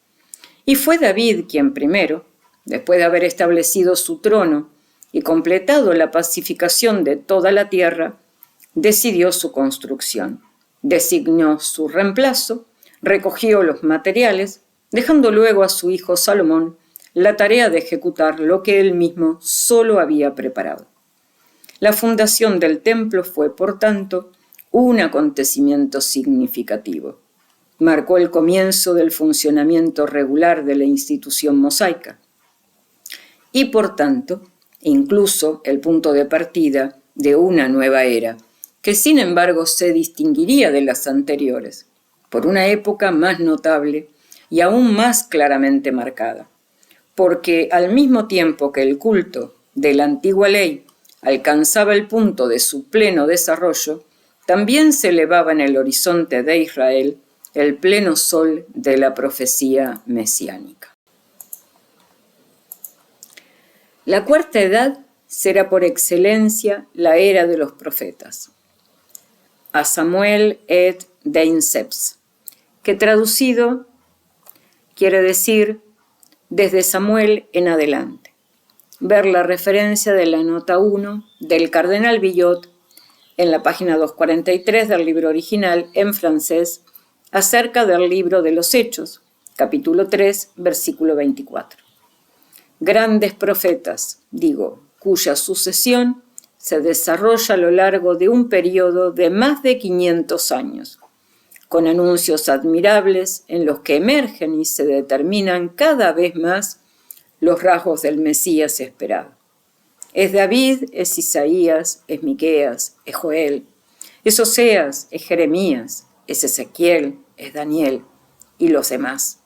Y fue David quien primero, después de haber establecido su trono y completado la pacificación de toda la tierra, decidió su construcción, designó su reemplazo, recogió los materiales, dejando luego a su hijo Salomón la tarea de ejecutar lo que él mismo solo había preparado. La fundación del templo fue, por tanto, un acontecimiento significativo. Marcó el comienzo del funcionamiento regular de la institución mosaica y, por tanto, incluso el punto de partida de una nueva era, que sin embargo se distinguiría de las anteriores, por una época más notable y aún más claramente marcada, porque al mismo tiempo que el culto de la antigua ley alcanzaba el punto de su pleno desarrollo, también se elevaba en el horizonte de Israel el pleno sol de la profecía mesiánica. La cuarta edad será por excelencia la era de los profetas. a Samuel et Deinseps, que traducido quiere decir desde Samuel en adelante. Ver la referencia de la nota 1 del cardenal Villot en la página 243 del libro original en francés acerca del libro de los Hechos, capítulo 3, versículo 24. Grandes profetas, digo, cuya sucesión se desarrolla a lo largo de un periodo de más de 500 años, con anuncios admirables en los que emergen y se determinan cada vez más los rasgos del Mesías esperado. Es David, es Isaías, es Miqueas, es Joel, es Oseas, es Jeremías, es Ezequiel, es Daniel y los demás.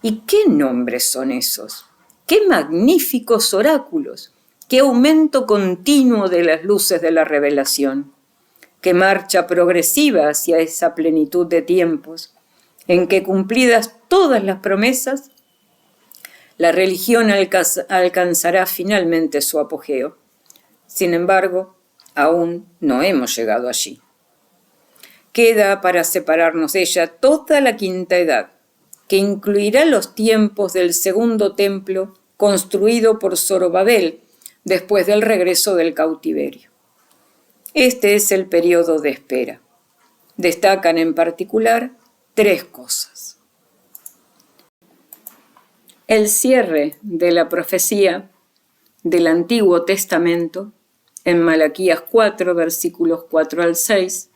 ¿Y qué nombres son esos? ¡Qué magníficos oráculos! ¡Qué aumento continuo de las luces de la revelación! ¡Qué marcha progresiva hacia esa plenitud de tiempos, en que cumplidas todas las promesas, la religión alcanzará finalmente su apogeo! Sin embargo, aún no hemos llegado allí. Queda para separarnos de ella toda la quinta edad, que incluirá los tiempos del segundo templo construido por Zorobabel después del regreso del cautiverio. Este es el periodo de espera. Destacan en particular 3 cosas. El cierre de la profecía del Antiguo Testamento en Malaquías 4, versículos 4 al 6,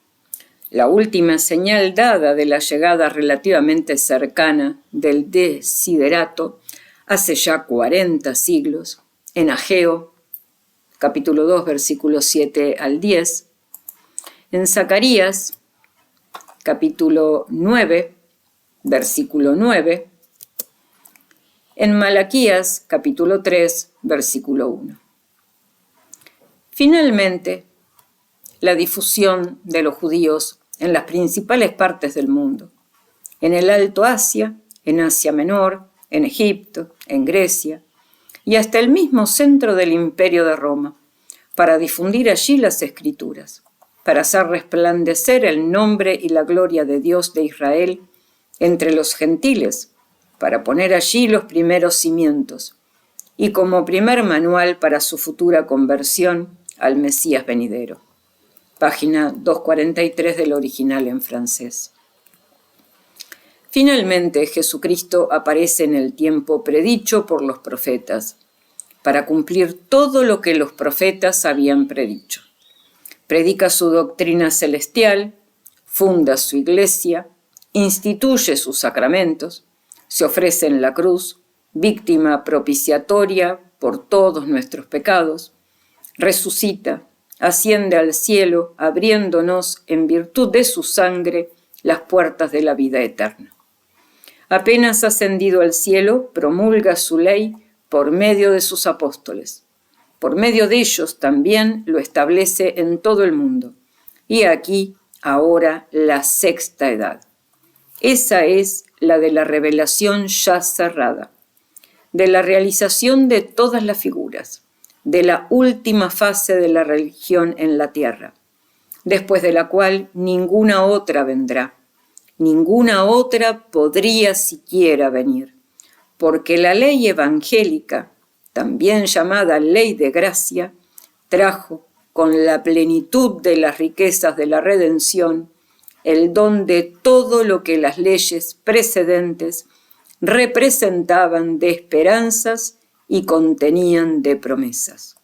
la última señal dada de la llegada relativamente cercana del desiderato hace ya 40 siglos, en Ageo, capítulo 2, versículos 7 al 10, en Zacarías, capítulo 9, versículo 9, en Malaquías, capítulo 3, versículo 1. Finalmente, la difusión de los judíos en las principales partes del mundo, en el Alto Asia, en Asia Menor, en Egipto, en Grecia y hasta el mismo centro del Imperio de Roma, para difundir allí las Escrituras, para hacer resplandecer el nombre y la gloria de Dios de Israel entre los gentiles, para poner allí los primeros cimientos y como primer manual para su futura conversión al Mesías venidero. Página 243 del original en francés. Finalmente, Jesucristo aparece en el tiempo predicho por los profetas, para cumplir todo lo que los profetas habían predicho. Predica su doctrina celestial, funda su iglesia, instituye sus sacramentos, se ofrece en la cruz, víctima propiciatoria por todos nuestros pecados, resucita, asciende al cielo, abriéndonos en virtud de su sangre las puertas de la vida eterna. Apenas ascendido al cielo, promulga su ley por medio de sus apóstoles. Por medio de ellos también lo establece en todo el mundo. Y aquí, ahora, la sexta edad. Esa es la de la revelación ya cerrada, de la realización de todas las figuras, de la última fase de la religión en la tierra, después de la cual ninguna otra vendrá. Ninguna otra podría siquiera venir, porque la ley evangélica, también llamada ley de gracia, trajo con la plenitud de las riquezas de la redención el don de todo lo que las leyes precedentes representaban de esperanzas y contenían de promesas.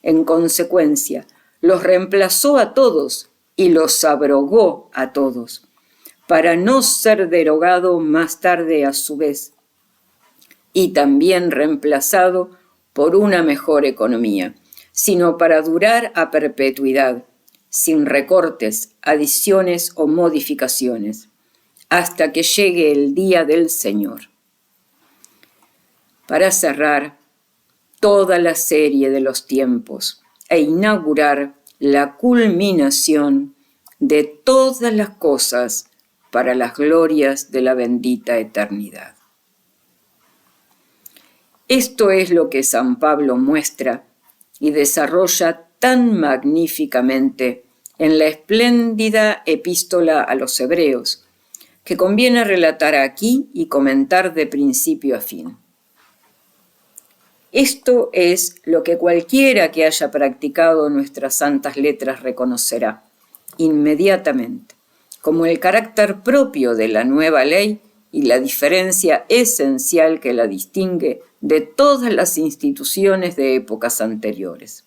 En consecuencia, los reemplazó a todos y los abrogó a todos, para no ser derogado más tarde a su vez, y también reemplazado por una mejor economía, sino para durar a perpetuidad, sin recortes, adiciones o modificaciones, hasta que llegue el día del Señor. Para cerrar toda la serie de los tiempos e inaugurar la culminación de todas las cosas para las glorias de la bendita eternidad. Esto es lo que San Pablo muestra y desarrolla tan magníficamente en la espléndida epístola a los Hebreos, que conviene relatar aquí y comentar de principio a fin. Esto es lo que cualquiera que haya practicado nuestras santas letras reconocerá inmediatamente, como el carácter propio de la nueva ley y la diferencia esencial que la distingue de todas las instituciones de épocas anteriores.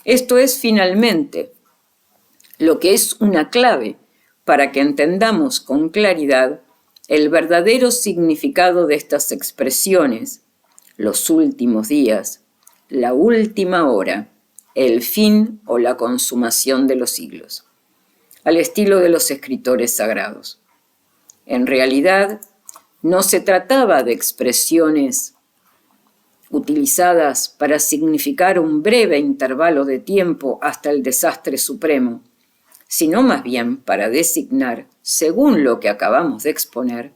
Esto es finalmente lo que es una clave para que entendamos con claridad el verdadero significado de estas expresiones: los últimos días, la última hora, el fin o la consumación de los siglos, al estilo de los escritores sagrados. En realidad, no se trataba de expresiones utilizadas para significar un breve intervalo de tiempo hasta el desastre supremo, sino más bien para designar, según lo que acabamos de exponer,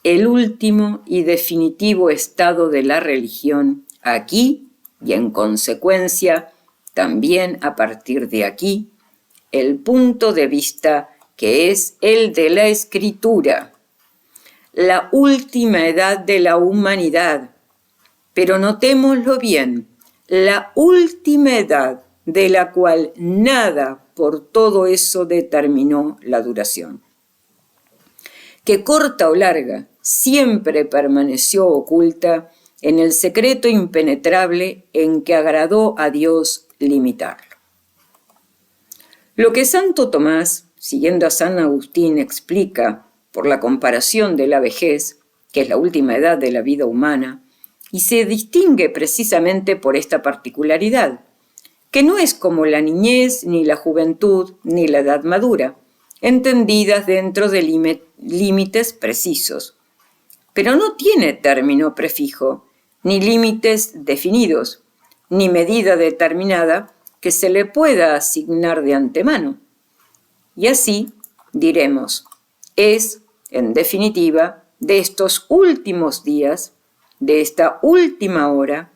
el último y definitivo estado de la religión aquí y, en consecuencia, también a partir de aquí, el punto de vista que es el de la Escritura, la última edad de la humanidad, pero notémoslo bien, la última edad de la cual nada por todo eso determinó la duración, que corta o larga siempre permaneció oculta en el secreto impenetrable en que agradó a Dios limitarlo. Lo que Santo Tomás, siguiendo a San Agustín, explica por la comparación de la vejez, que es la última edad de la vida humana, y se distingue precisamente por esta particularidad, que no es como la niñez, ni la juventud, ni la edad madura, entendidas dentro de límites precisos, pero no tiene término prefijo, ni límites definidos, ni medida determinada que se le pueda asignar de antemano. Y así, diremos, es, en definitiva, de estos últimos días, de esta última hora,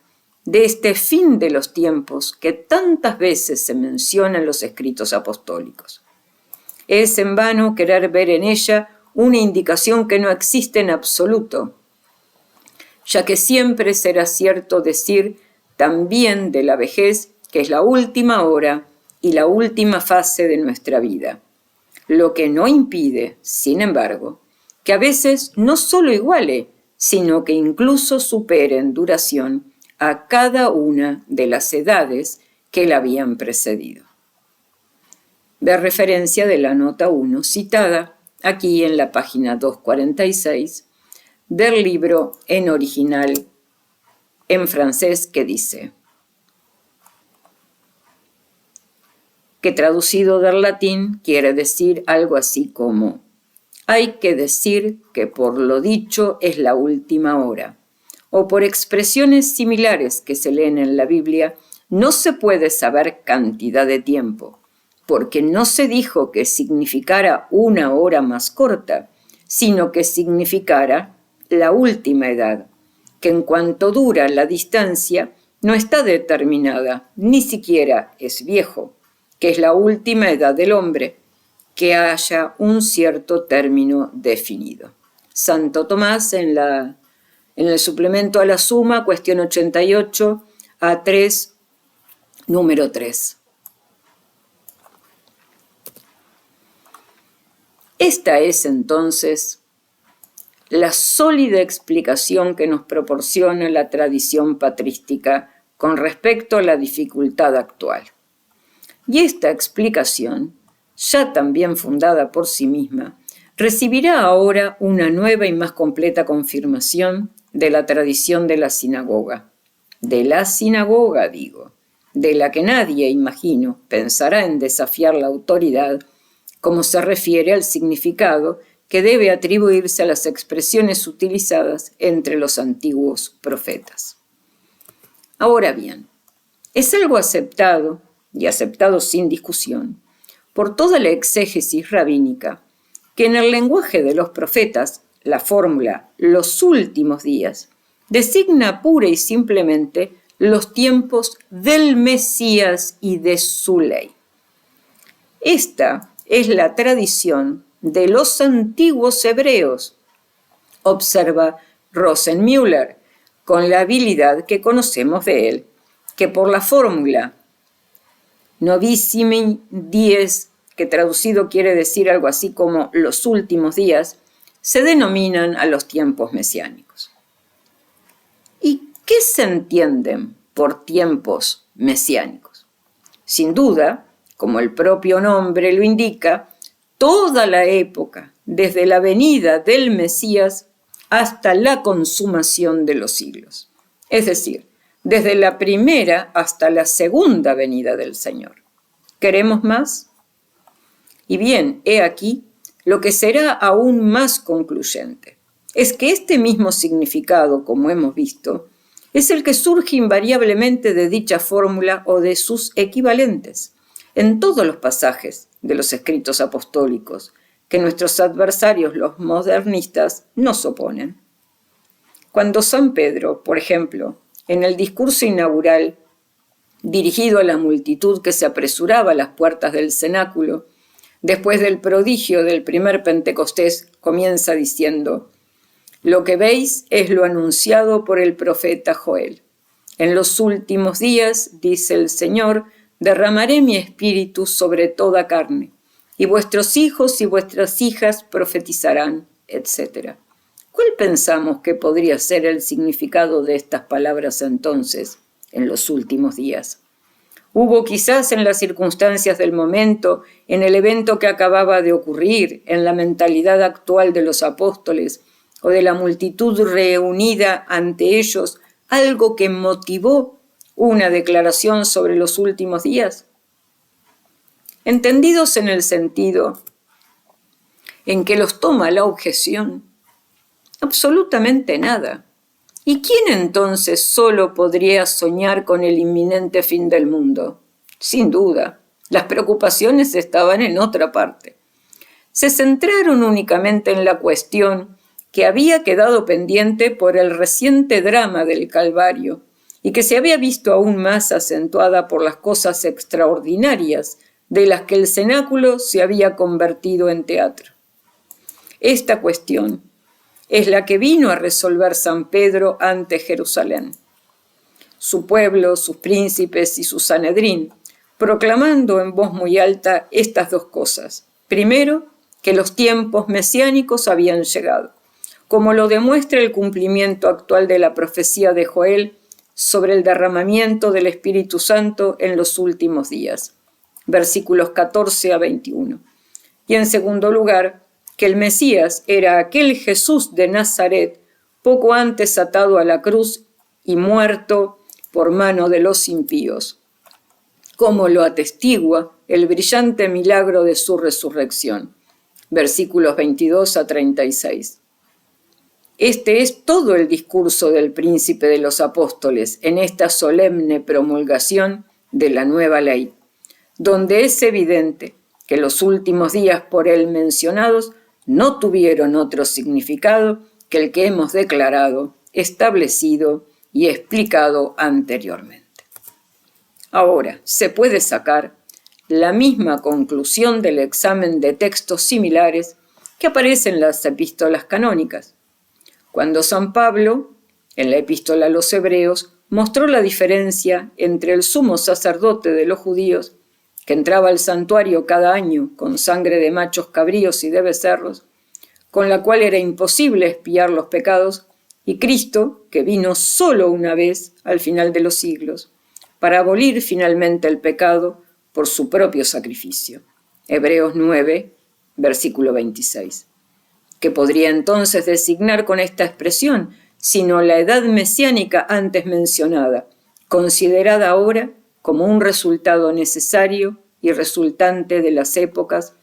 de este fin de los tiempos que tantas veces se menciona en los escritos apostólicos. Es en vano querer ver en ella una indicación que no existe en absoluto, ya que siempre será cierto decir también de la vejez que es la última hora y la última fase de nuestra vida, lo que no impide, sin embargo, que a veces no solo iguale, sino que incluso supere en duración a cada una de las edades que la habían precedido. De referencia de la nota 1 citada aquí en la página 246 del libro en original en francés, que dice, que traducido del latín quiere decir algo así como: hay que decir que por lo dicho es la última hora, o por expresiones similares que se leen en la Biblia, no se puede saber cantidad de tiempo, porque no se dijo que significara una hora más corta, sino que significara la última edad, que en cuanto dura la distancia no está determinada, ni siquiera es viejo, que es la última edad del hombre, que haya un cierto término definido. Santo Tomás en el suplemento a la Suma, cuestión 88, A3, número 3. Esta es entonces la sólida explicación que nos proporciona la tradición patrística con respecto a la dificultad actual. Y esta explicación, ya también fundada por sí misma, recibirá ahora una nueva y más completa confirmación de la tradición de la sinagoga. De la sinagoga, digo, de la que nadie, imagino, pensará en desafiar la autoridad, como se refiere al significado que debe atribuirse a las expresiones utilizadas entre los antiguos profetas. Ahora bien, es algo aceptado, y aceptado sin discusión, por toda la exégesis rabínica, que en el lenguaje de los profetas la fórmula «los últimos días» designa pura y simplemente los tiempos del Mesías y de su ley. Esta es la tradición de los antiguos hebreos, observa Rosenmüller, con la habilidad que conocemos de él, que por la fórmula novissimi dies, que traducido quiere decir algo así como los últimos días, se denominan a los tiempos mesiánicos. ¿Y qué se entienden por tiempos mesiánicos? Sin duda, como el propio nombre lo indica, toda la época, desde la venida del Mesías hasta la consumación de los siglos. Es decir, desde la primera hasta la segunda venida del Señor. ¿Queremos más? Y bien, he aquí lo que será aún más concluyente. Es que este mismo significado, como hemos visto, es el que surge invariablemente de dicha fórmula o de sus equivalentes en todos los pasajes de los escritos apostólicos que nuestros adversarios, los modernistas, nos oponen. Cuando San Pedro, por ejemplo, en el discurso inaugural dirigido a la multitud que se apresuraba a las puertas del cenáculo, después del prodigio del primer Pentecostés, comienza diciendo: «Lo que veis es lo anunciado por el profeta Joel. En los últimos días, dice el Señor, derramaré mi espíritu sobre toda carne, y vuestros hijos y vuestras hijas profetizarán», etc. ¿Cuál pensamos que podría ser el significado de estas palabras entonces, en los últimos días? Hubo quizás en las circunstancias del momento, en el evento que acababa de ocurrir, en la mentalidad actual de los apóstoles o de la multitud reunida ante ellos, algo que motivó una declaración sobre los últimos días. Entendidos en el sentido en que los toma la objeción, absolutamente nada. ¿Y quién entonces solo podría soñar con el inminente fin del mundo? Sin duda, las preocupaciones estaban en otra parte. Se centraron únicamente en la cuestión que había quedado pendiente por el reciente drama del Calvario y que se había visto aún más acentuada por las cosas extraordinarias de las que el cenáculo se había convertido en teatro. Esta cuestión es la que vino a resolver San Pedro ante Jerusalén, su pueblo, sus príncipes y su Sanedrín, proclamando en voz muy alta estas dos cosas. Primero, que los tiempos mesiánicos habían llegado, como lo demuestra el cumplimiento actual de la profecía de Joel sobre el derramamiento del Espíritu Santo en los últimos días, versículos 14 a 21. Y en segundo lugar, que el Mesías era aquel Jesús de Nazaret, poco antes atado a la cruz y muerto por mano de los impíos, como lo atestigua el brillante milagro de su resurrección, versículos 22 a 36. Este es todo el discurso del príncipe de los apóstoles en esta solemne promulgación de la nueva ley, donde es evidente que los últimos días por él mencionados no tuvieron otro significado que el que hemos declarado, establecido y explicado anteriormente. Ahora, se puede sacar la misma conclusión del examen de textos similares que aparece en las epístolas canónicas. Cuando San Pablo, en la epístola a los Hebreos, mostró la diferencia entre el sumo sacerdote de los judíos, que entraba al santuario cada año con sangre de machos cabríos y de becerros, con la cual era imposible expiar los pecados, y Cristo, que vino solo una vez al final de los siglos, para abolir finalmente el pecado por su propio sacrificio. Hebreos 9, versículo 26. ¿Qué podría entonces designar con esta expresión, sino la edad mesiánica antes mencionada, considerada ahora como un resultado necesario y resultante de las épocas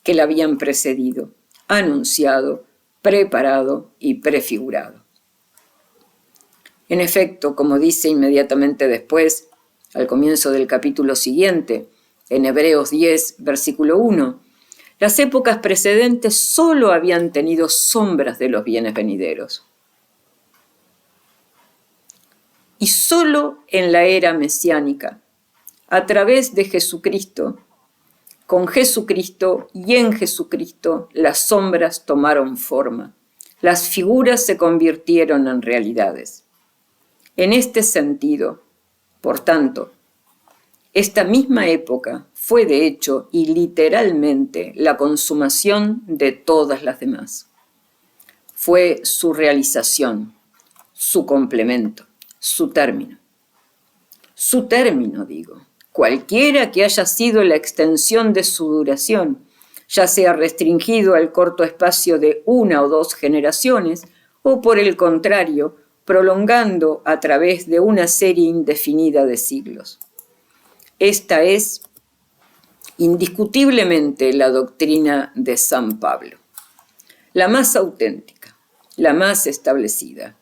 que la habían precedido, anunciado, preparado y prefigurado? En efecto, como dice inmediatamente después, al comienzo del capítulo siguiente, en Hebreos 10, versículo 1, las épocas precedentes solo habían tenido sombras de los bienes venideros. Y solo en la era mesiánica, a través de Jesucristo, Con Jesucristo y en Jesucristo las sombras tomaron forma. Las figuras se convirtieron en realidades. En este sentido, por tanto, esta misma época fue de hecho y literalmente la consumación de todas las demás. Fue su realización, su complemento, su término. Su término, digo, cualquiera que haya sido la extensión de su duración, ya sea restringido al corto espacio de una o dos generaciones, o por el contrario, prolongando a través de una serie indefinida de siglos. Esta es indiscutiblemente la doctrina de San Pablo, la más auténtica, la más establecida.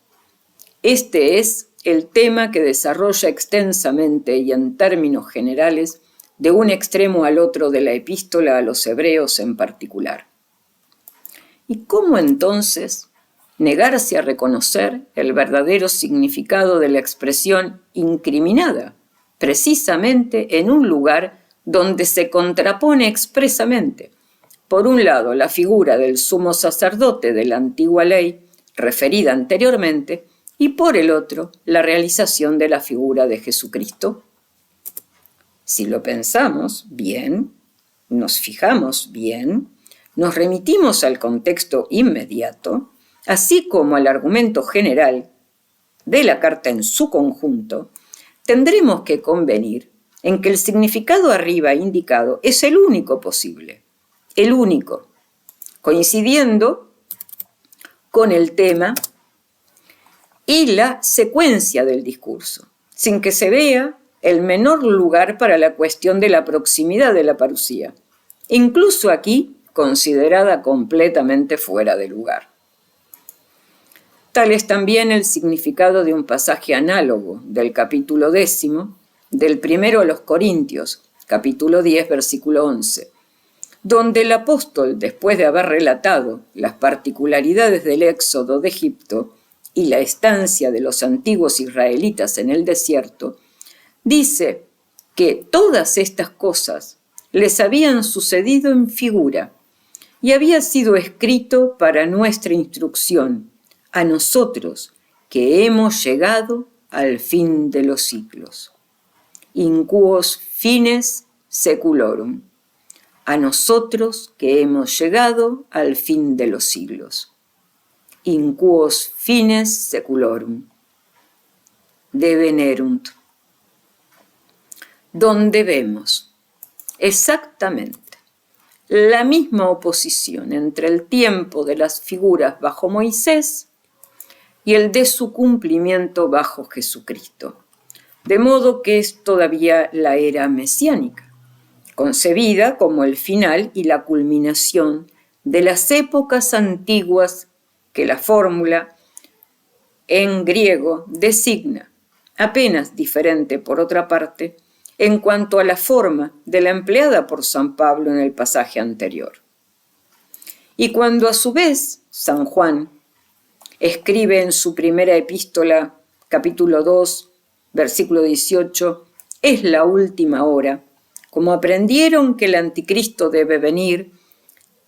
Este es el tema que desarrolla extensamente y en términos generales de un extremo al otro de la epístola a los hebreos en particular. ¿Y cómo entonces negarse a reconocer el verdadero significado de la expresión incriminada, precisamente en un lugar donde se contrapone expresamente, por un lado, la figura del sumo sacerdote de la antigua ley, referida anteriormente, y por el otro, la realización de la figura de Jesucristo? Si lo pensamos bien, nos fijamos bien, nos remitimos al contexto inmediato, así como al argumento general de la carta en su conjunto, tendremos que convenir en que el significado arriba indicado es el único posible, el único, coincidiendo con el tema y la secuencia del discurso, sin que se vea el menor lugar para la cuestión de la proximidad de la parusía, incluso aquí considerada completamente fuera de lugar. Tal es también el significado de un pasaje análogo del capítulo 10, del primero a los Corintios, capítulo 10, versículo 11, donde el apóstol, después de haber relatado las particularidades del éxodo de Egipto y la estancia de los antiguos israelitas en el desierto, dice que todas estas cosas les habían sucedido en figura y había sido escrito para nuestra instrucción, a nosotros que hemos llegado al fin de los siglos. In quos fines seculorum. A nosotros que hemos llegado al fin de los siglos. In quos fines seculorum. Devenerunt. Donde vemos exactamente la misma oposición entre el tiempo de las figuras bajo Moisés y el de su cumplimiento bajo Jesucristo, de modo que es todavía la era mesiánica, concebida como el final y la culminación de las épocas antiguas que la fórmula en griego designa, apenas diferente por otra parte, en cuanto a la forma de la empleada por San Pablo en el pasaje anterior. Y cuando a su vez San Juan escribe en su primera epístola, capítulo 2, versículo 18, es la última hora. Como aprendieron que el anticristo debe venir,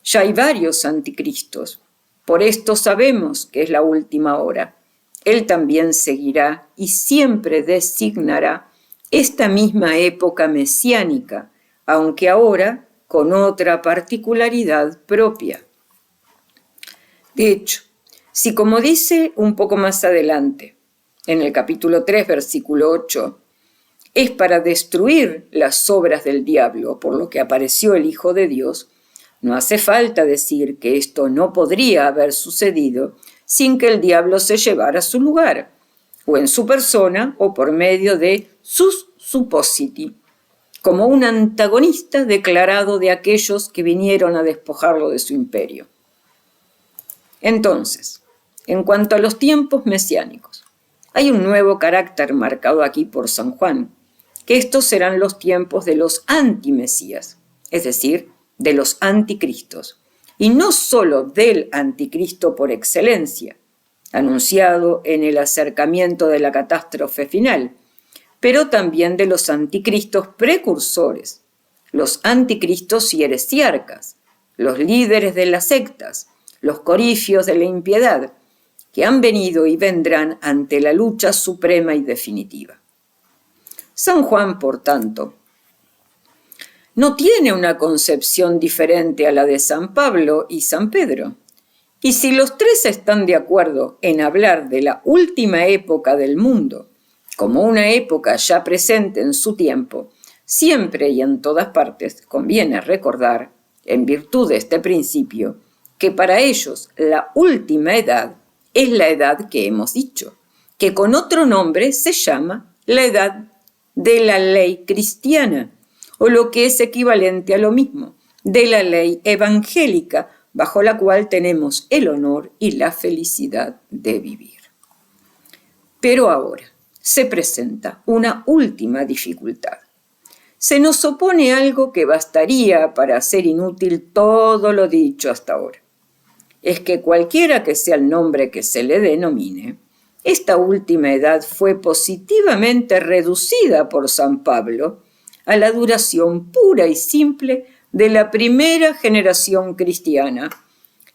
ya hay varios anticristos. Por esto sabemos que es la última hora. Él también seguirá y siempre designará esta misma época mesiánica, aunque ahora con otra particularidad propia. De hecho, si como dice un poco más adelante, en el capítulo 3, versículo 8, es para destruir las obras del diablo, por lo que apareció el Hijo de Dios, no hace falta decir que esto no podría haber sucedido sin que el diablo se llevara su lugar, o en su persona o por medio de sus suppositi, como un antagonista declarado de aquellos que vinieron a despojarlo de su imperio. Entonces, en cuanto a los tiempos mesiánicos, hay un nuevo carácter marcado aquí por San Juan, que estos serán los tiempos de los antimesías, es decir, de los anticristos, y no solo del anticristo por excelencia, anunciado en el acercamiento de la catástrofe final, pero también de los anticristos precursores, los anticristos y heresiarcas, los líderes de las sectas, los corifios de la impiedad, que han venido y vendrán ante la lucha suprema y definitiva. San Juan, por tanto, no tiene una concepción diferente a la de San Pablo y San Pedro. Y si los tres están de acuerdo en hablar de la última época del mundo, como una época ya presente en su tiempo, siempre y en todas partes conviene recordar, en virtud de este principio, que para ellos la última edad es la edad que hemos dicho, que con otro nombre se llama la edad de la ley cristiana, o lo que es equivalente a lo mismo, de la ley evangélica, bajo la cual tenemos el honor y la felicidad de vivir. Pero ahora se presenta una última dificultad. Se nos opone algo que bastaría para hacer inútil todo lo dicho hasta ahora. Es que cualquiera que sea el nombre que se le denomine, esta última edad fue positivamente reducida por San Pablo a la duración pura y simple de la primera generación cristiana,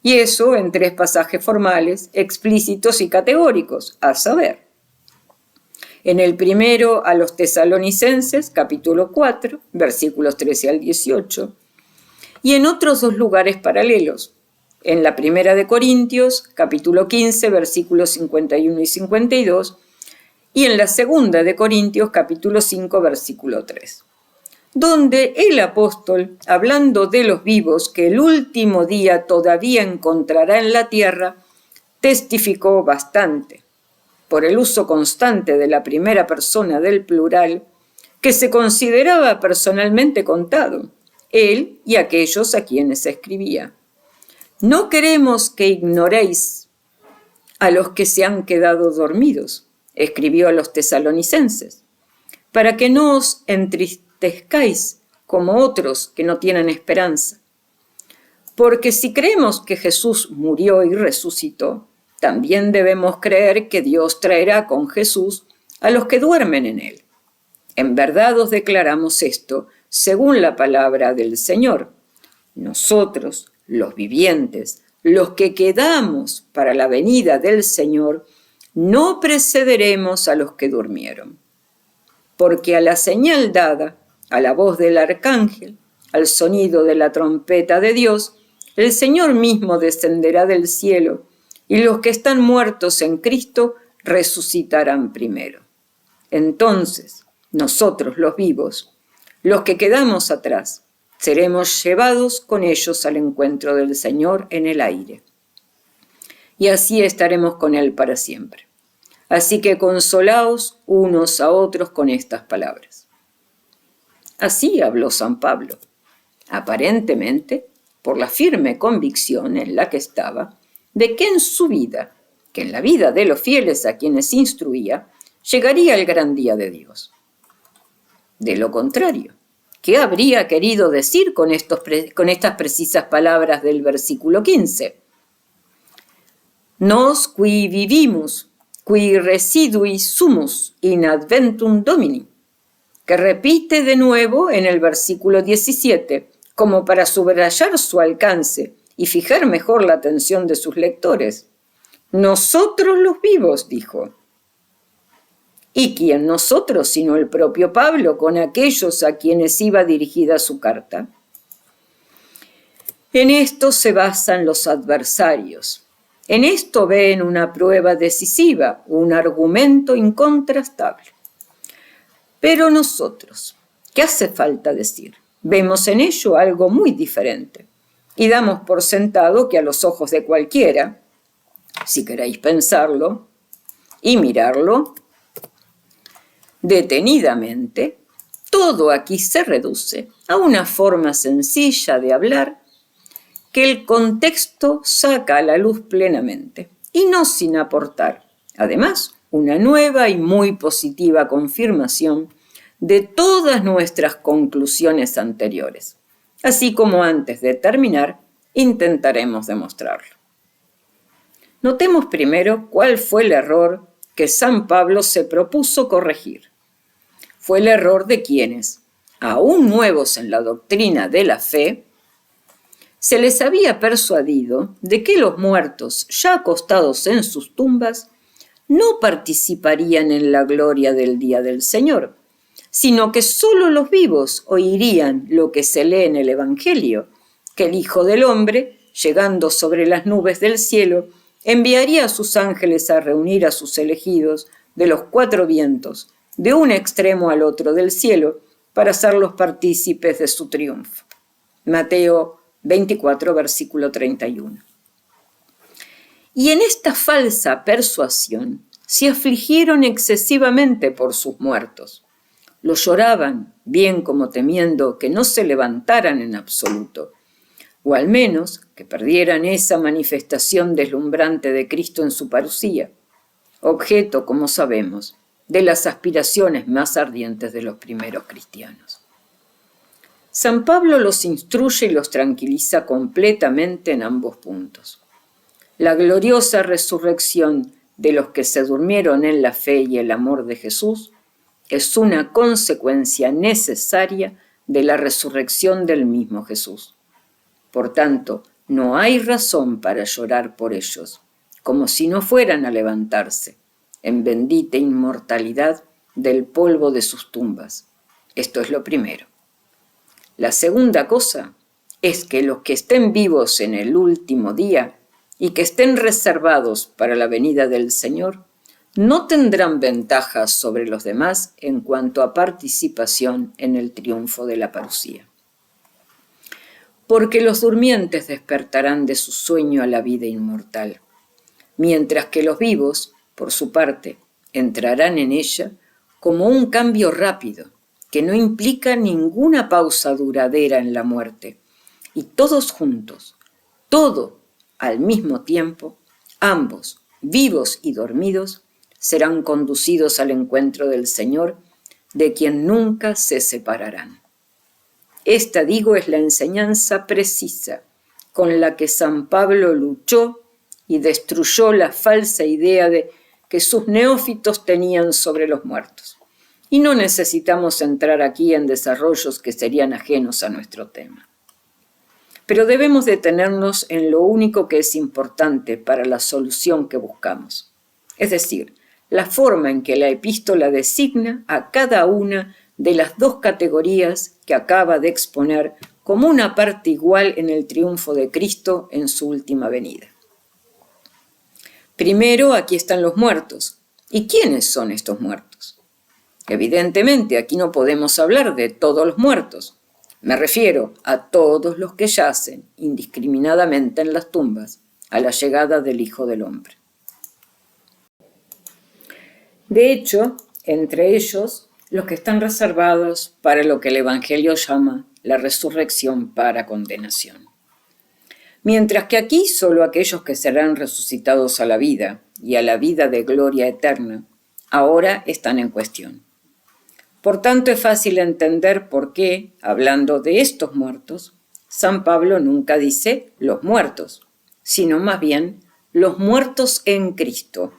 y eso en 3 pasajes formales, explícitos y categóricos, a saber, en el primero a los Tesalonicenses, capítulo 4, versículos 13 al 18, y en otros 2 lugares paralelos, en la primera de Corintios, capítulo 15, versículos 51 y 52, y en la segunda de Corintios, capítulo 5, versículo 3. Donde el apóstol, hablando de los vivos que el último día todavía encontrará en la tierra, testificó bastante, por el uso constante de la primera persona del plural, que se consideraba personalmente contado, él y aquellos a quienes escribía. No queremos que ignoréis a los que se han quedado dormidos, escribió a los tesalonicenses, para que no os entristezcáis como otros que no tienen esperanza. Porque si creemos que Jesús murió y resucitó, también debemos creer que Dios traerá con Jesús a los que duermen en él. En verdad os declaramos esto, según la palabra del Señor. Nosotros, los vivientes, los que quedamos para la venida del Señor, no precederemos a los que durmieron. Porque a la señal dada, a la voz del arcángel, al sonido de la trompeta de Dios, el Señor mismo descenderá del cielo, y los que están muertos en Cristo resucitarán primero. Entonces, nosotros los vivos, los que quedamos atrás, seremos llevados con ellos al encuentro del Señor en el aire. Y así estaremos con Él para siempre. Así que consolaos unos a otros con estas palabras. Así habló San Pablo, aparentemente por la firme convicción en la que estaba de que en su vida, que en la vida de los fieles a quienes instruía, llegaría el gran día de Dios. De lo contrario, ¿qué habría querido decir con estas precisas palabras del versículo 15? Nos qui vivimus, qui residui sumus in adventum Domini, que repite de nuevo en el versículo 17, como para subrayar su alcance y fijar mejor la atención de sus lectores. Nosotros los vivos, dijo. ¿Y quién nosotros, sino el propio Pablo, con aquellos a quienes iba dirigida su carta? En esto se basan los adversarios. En esto ven una prueba decisiva, un argumento incontrastable. Pero nosotros, ¿qué hace falta decir? Vemos en ello algo muy diferente y damos por sentado que a los ojos de cualquiera, si queréis pensarlo y mirarlo detenidamente, todo aquí se reduce a una forma sencilla de hablar que el contexto saca a la luz plenamente y no sin aportar, además, una nueva y muy positiva confirmación de todas nuestras conclusiones anteriores, así como antes de terminar intentaremos demostrarlo. Notemos primero cuál fue el error que San Pablo se propuso corregir. Fue el error de quienes, aún nuevos en la doctrina de la fe, se les había persuadido de que los muertos, ya acostados en sus tumbas, no participarían en la gloria del día del Señor, sino que solo los vivos oirían lo que se lee en el Evangelio, que el Hijo del Hombre, llegando sobre las nubes del cielo, enviaría a sus ángeles a reunir a sus elegidos de los 4 vientos, de un extremo al otro del cielo, para hacerlos partícipes de su triunfo. Mateo 24, versículo 31. Y en esta falsa persuasión se afligieron excesivamente por sus muertos. Los lloraban, bien como temiendo que no se levantaran en absoluto, o al menos que perdieran esa manifestación deslumbrante de Cristo en su parusía, objeto, como sabemos, de las aspiraciones más ardientes de los primeros cristianos. San Pablo los instruye y los tranquiliza completamente en ambos puntos. La gloriosa resurrección de los que se durmieron en la fe y el amor de Jesús es una consecuencia necesaria de la resurrección del mismo Jesús. Por tanto, no hay razón para llorar por ellos, como si no fueran a levantarse, en bendita inmortalidad del polvo de sus tumbas. Esto es lo primero. La segunda cosa es que los que estén vivos en el último día y que estén reservados para la venida del Señor, no tendrán ventajas sobre los demás en cuanto a participación en el triunfo de la parusía. Porque los durmientes despertarán de su sueño a la vida inmortal, mientras que los vivos, por su parte, entrarán en ella como un cambio rápido, que no implica ninguna pausa duradera en la muerte, y todos juntos, todo al mismo tiempo, ambos, vivos y dormidos, serán conducidos al encuentro del Señor, de quien nunca se separarán. Esta, digo, es la enseñanza precisa con la que San Pablo luchó y destruyó la falsa idea de que sus neófitos tenían sobre los muertos. Y no necesitamos entrar aquí en desarrollos que serían ajenos a nuestro tema. Pero debemos detenernos en lo único que es importante para la solución que buscamos, es decir, la forma en que la epístola designa a cada una de las 2 categorías que acaba de exponer como una parte igual en el triunfo de Cristo en su última venida. Primero, aquí están los muertos. ¿Y quiénes son estos muertos? Evidentemente, aquí no podemos hablar de todos los muertos. Me refiero a todos los que yacen indiscriminadamente en las tumbas a la llegada del Hijo del Hombre. De hecho, entre ellos, los que están reservados para lo que el Evangelio llama la resurrección para condenación. Mientras que aquí solo aquellos que serán resucitados a la vida y a la vida de gloria eterna, ahora están en cuestión. Por tanto, es fácil entender por qué, hablando de estos muertos, San Pablo nunca dice los muertos, sino más bien los muertos en Cristo,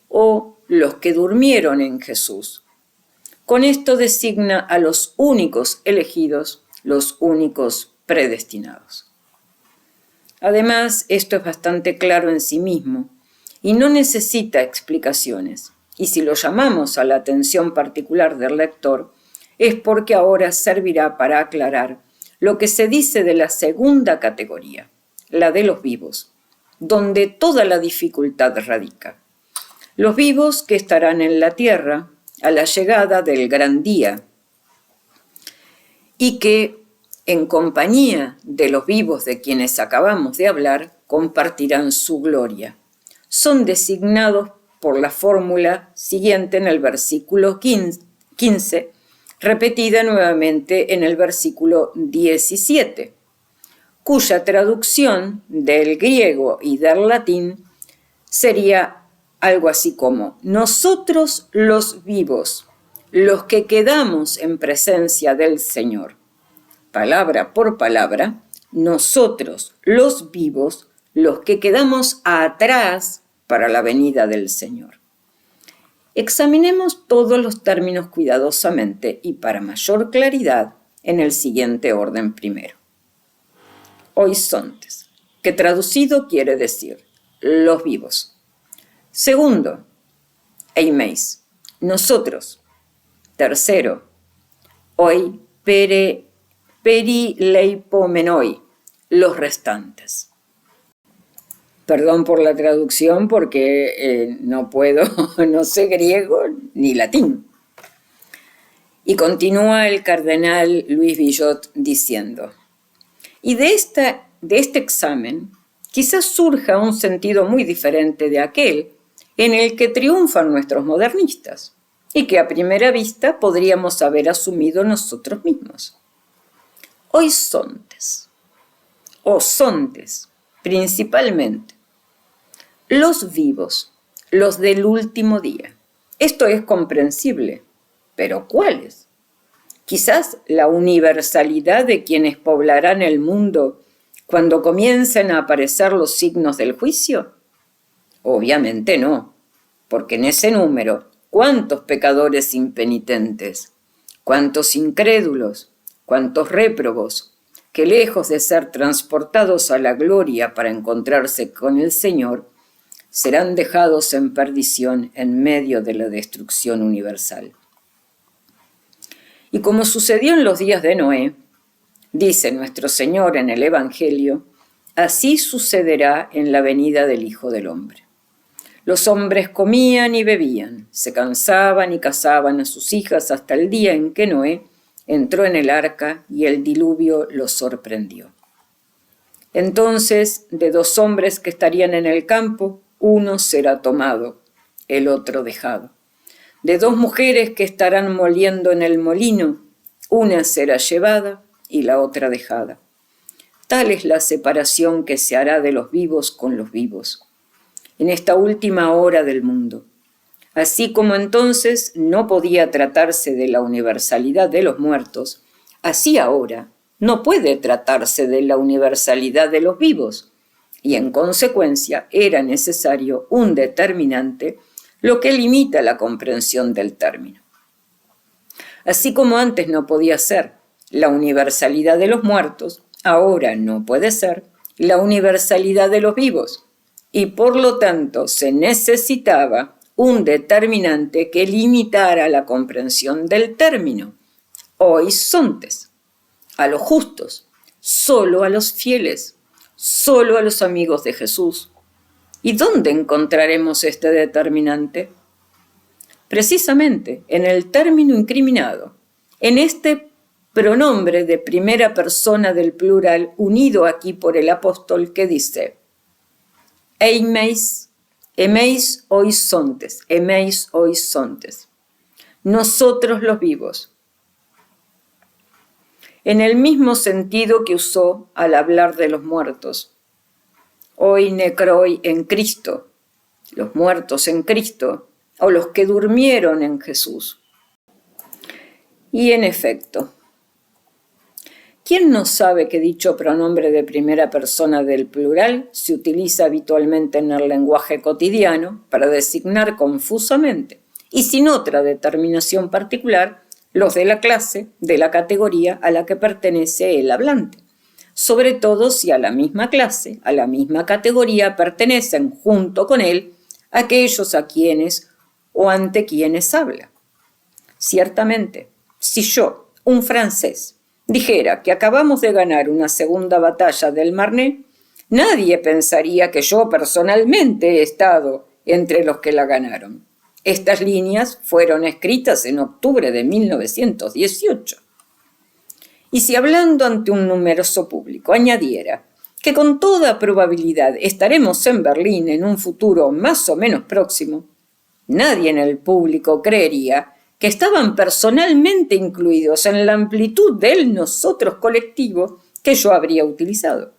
o los que durmieron en Jesús. Con esto designa a los únicos elegidos, los únicos predestinados. Además, esto es bastante claro en sí mismo y no necesita explicaciones. Y si lo llamamos a la atención particular del lector, es porque ahora servirá para aclarar lo que se dice de la segunda categoría, la de los vivos, donde toda la dificultad radica. Los vivos que estarán en la tierra a la llegada del gran día y que, en compañía de los vivos de quienes acabamos de hablar, compartirán su gloria. Son designados por la fórmula siguiente en el versículo 15, repetida nuevamente en el versículo 17, cuya traducción del griego y del latín sería algo así como: nosotros los vivos, los que quedamos en presencia del Señor. Palabra por palabra, nosotros los vivos, los que quedamos atrás para la venida del Señor. Examinemos todos los términos cuidadosamente y para mayor claridad en el siguiente orden primero. Oisontes, que traducido quiere decir los vivos. Segundo, eimeis, nosotros. Tercero, oi perileipomenoi, los restantes. Perdón por la traducción porque no puedo, no sé griego ni latín. Y continúa el cardenal Luis Villot diciendo, y de este examen quizás surja un sentido muy diferente de aquel en el que triunfan nuestros modernistas y que a primera vista podríamos haber asumido nosotros mismos. Oisontes, o sontes, principalmente, los vivos, los del último día. Esto es comprensible, pero ¿cuáles? Quizás la universalidad de quienes poblarán el mundo cuando comiencen a aparecer los signos del juicio. Obviamente no, porque en ese número, ¿cuántos pecadores impenitentes? ¿Cuántos incrédulos? ¿Cuántos réprobos? Que lejos de ser transportados a la gloria para encontrarse con el Señor, serán dejados en perdición en medio de la destrucción universal. Y como sucedió en los días de Noé, dice nuestro Señor en el Evangelio, así sucederá en la venida del Hijo del Hombre. Los hombres comían y bebían, se cansaban y casaban a sus hijas hasta el día en que Noé entró en el arca y el diluvio los sorprendió. Entonces, de 2 hombres que estarían en el campo, uno será tomado, el otro dejado. De 2 mujeres que estarán moliendo en el molino, una será llevada y la otra dejada. Tal es la separación que se hará de los vivos con los vivos, en esta última hora del mundo. Así como entonces no podía tratarse de la universalidad de los muertos, así ahora no puede tratarse de la universalidad de los vivos, y en consecuencia era necesario un determinante, lo que limita la comprensión del término. Así como antes no podía ser la universalidad de los muertos, ahora no puede ser la universalidad de los vivos, y por lo tanto se necesitaba un determinante que limitara la comprensión del término, oisontes, a los justos, solo a los fieles, solo a los amigos de Jesús. ¿Y dónde encontraremos este determinante? Precisamente en el término incriminado, en este pronombre de primera persona del plural unido aquí por el apóstol que dice eimeis oisontes, nosotros los vivos. En el mismo sentido que usó al hablar de los muertos. Hoy necroi en Cristo, los muertos en Cristo, o los que durmieron en Jesús. Y en efecto, ¿quién no sabe que dicho pronombre de primera persona del plural se utiliza habitualmente en el lenguaje cotidiano para designar confusamente, y sin otra determinación particular, los de la clase, de la categoría a la que pertenece el hablante? Sobre todo si a la misma clase, a la misma categoría pertenecen junto con él aquellos a quienes o ante quienes habla. Ciertamente, si yo, un francés, dijera que acabamos de ganar una segunda batalla del Marne, nadie pensaría que yo personalmente he estado entre los que la ganaron. Estas líneas fueron escritas en octubre de 1918. Y si hablando ante un numeroso público añadiera que con toda probabilidad estaremos en Berlín en un futuro más o menos próximo, nadie en el público creería que estaban personalmente incluidos en la amplitud del nosotros colectivo que yo habría utilizado.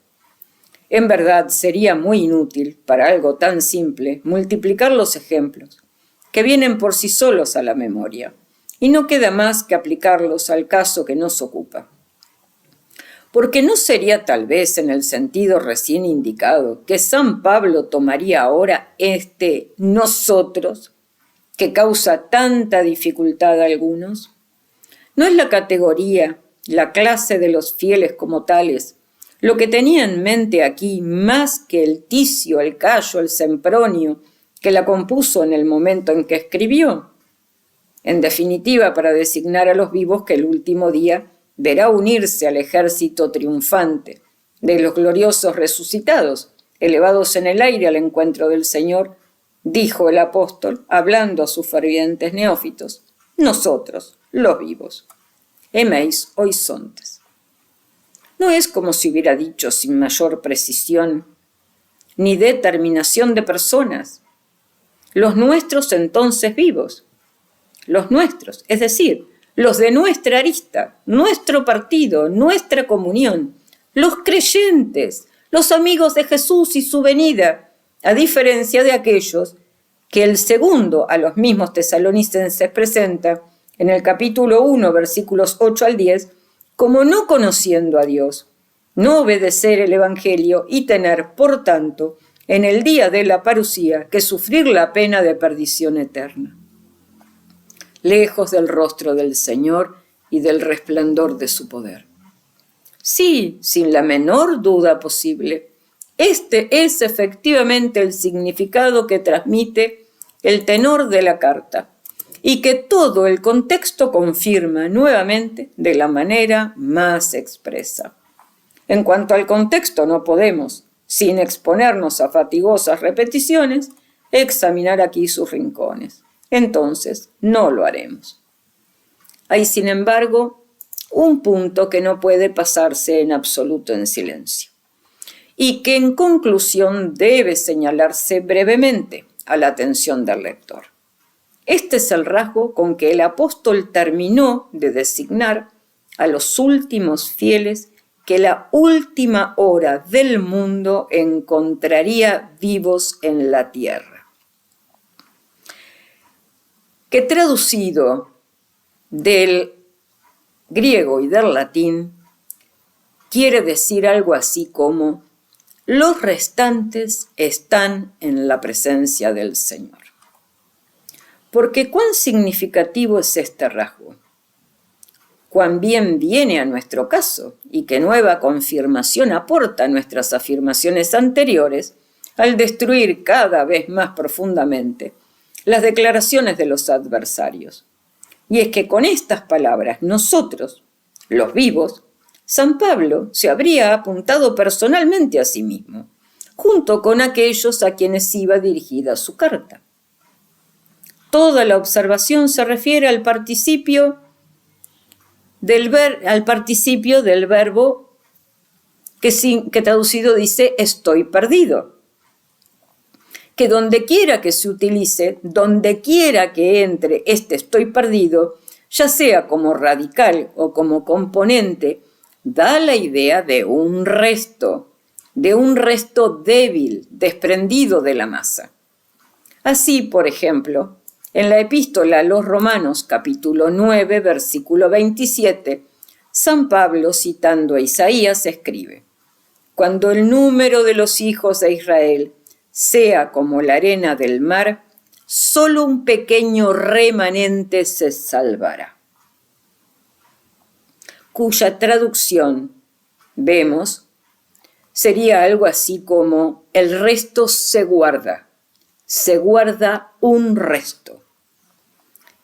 En verdad sería muy inútil, para algo tan simple, multiplicar los ejemplos, que vienen por sí solos a la memoria, y no queda más que aplicarlos al caso que nos ocupa. Porque no sería tal vez en el sentido recién indicado que San Pablo tomaría ahora nosotros que causa tanta dificultad a algunos? ¿No es la categoría, la clase de los fieles como tales, lo que tenía en mente aquí más que el Ticio, el Cayo, el Sempronio, que la compuso en el momento en que escribió? En definitiva, para designar a los vivos que el último día verá unirse al ejército triunfante de los gloriosos resucitados, elevados en el aire al encuentro del Señor, dijo el apóstol, hablando a sus fervientes neófitos: nosotros, los vivos. Emeis horizontes. No es como si hubiera dicho sin mayor precisión ni determinación de personas. Los nuestros entonces vivos. Los nuestros, es decir, los de nuestra arista, nuestro partido, nuestra comunión, los creyentes, los amigos de Jesús y su venida, a diferencia de aquellos que el segundo a los mismos tesalonicenses presenta en el capítulo 1, versículos 8 al 10, como no conociendo a Dios, no obedecer el Evangelio y tener, por tanto, en el día de la parucía, que sufrir la pena de perdición eterna, lejos del rostro del Señor y del resplandor de su poder. Sí, sin la menor duda posible, este es efectivamente el significado que transmite el tenor de la carta y que todo el contexto confirma nuevamente de la manera más expresa. En cuanto al contexto, no podemos, sin exponernos a fatigosas repeticiones, examinar aquí sus rincones. Entonces, no lo haremos. Hay, sin embargo, un punto que no puede pasarse en absoluto en silencio y que en conclusión debe señalarse brevemente a la atención del lector. Este es el rasgo con que el apóstol terminó de designar a los últimos fieles que la última hora del mundo encontraría vivos en la tierra. Que traducido del griego y del latín, quiere decir algo así como: los restantes están en la presencia del Señor. Porque cuán significativo es este rasgo, cuán bien viene a nuestro caso y qué nueva confirmación aporta a nuestras afirmaciones anteriores al destruir cada vez más profundamente las declaraciones de los adversarios. Y es que con estas palabras, nosotros, los vivos, San Pablo se habría apuntado personalmente a sí mismo, junto con aquellos a quienes iba dirigida su carta. Toda la observación se refiere al participio del verbo que traducido dice estoy perdido, que donde quiera que se utilice, donde quiera que entre este estoy perdido, ya sea como radical o como componente, da la idea de un resto débil, desprendido de la masa. Así, por ejemplo, en la epístola a los Romanos, capítulo 9, versículo 27, San Pablo, citando a Isaías, escribe: cuando el número de los hijos de Israel sea como la arena del mar, solo un pequeño remanente se salvará. Cuya traducción, vemos, sería algo así como: el resto se guarda un resto.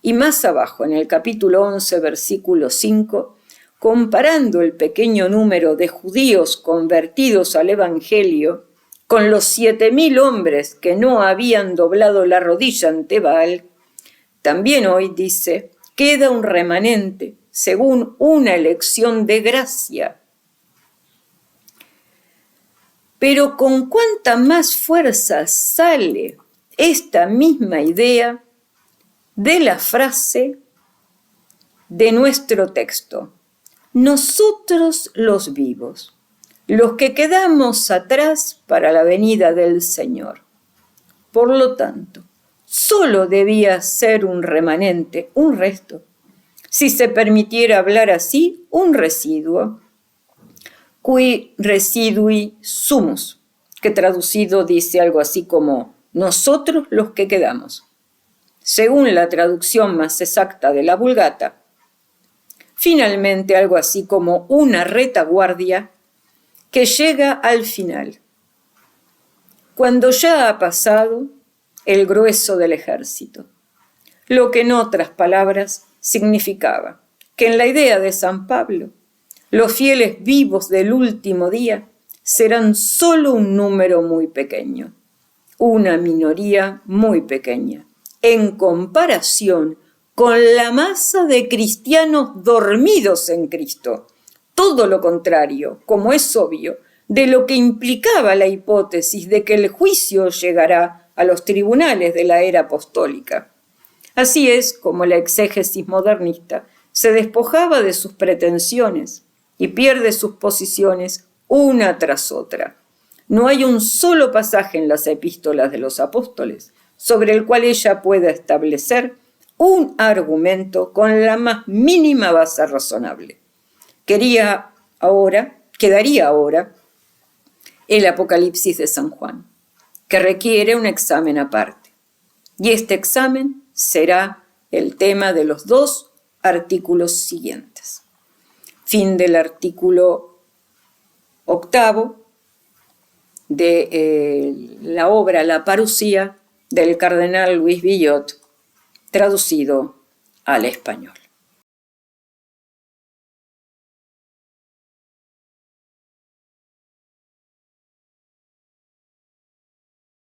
Y más abajo, en el capítulo 11, versículo 5, comparando el pequeño número de judíos convertidos al Evangelio con los 7.000 hombres que no habían doblado la rodilla ante Baal, también hoy dice: queda un remanente según una elección de gracia. Pero con cuánta más fuerza sale esta misma idea de la frase de nuestro texto: nosotros los vivos, los que quedamos atrás para la venida del Señor. Por lo tanto, solo debía ser un remanente, un resto, si se permitiera hablar así, un residuo, qui residui sumus, que traducido dice algo así como nosotros los que quedamos. según la traducción más exacta de la Vulgata, finalmente algo así como una retaguardia que llega al final, cuando ya ha pasado el grueso del ejército, lo que en otras palabras significaba que en la idea de San Pablo, los fieles vivos del último día serán solo un número muy pequeño, una minoría muy pequeña, en comparación con la masa de cristianos dormidos en Cristo. Todo lo contrario, como es obvio, de lo que implicaba la hipótesis de que el juicio llegará a los tribunales de la era apostólica. Así es como la exégesis modernista se despojaba de sus pretensiones y pierde sus posiciones una tras otra. No hay un solo pasaje en las epístolas de los apóstoles sobre el cual ella pueda establecer un argumento con la más mínima base razonable. Quedaría ahora el Apocalipsis de San Juan, que requiere un examen aparte. Y este examen será el tema de los 2 artículos siguientes. Fin del artículo 8 de la obra La Parucía del cardenal Luis Villot, traducido al español.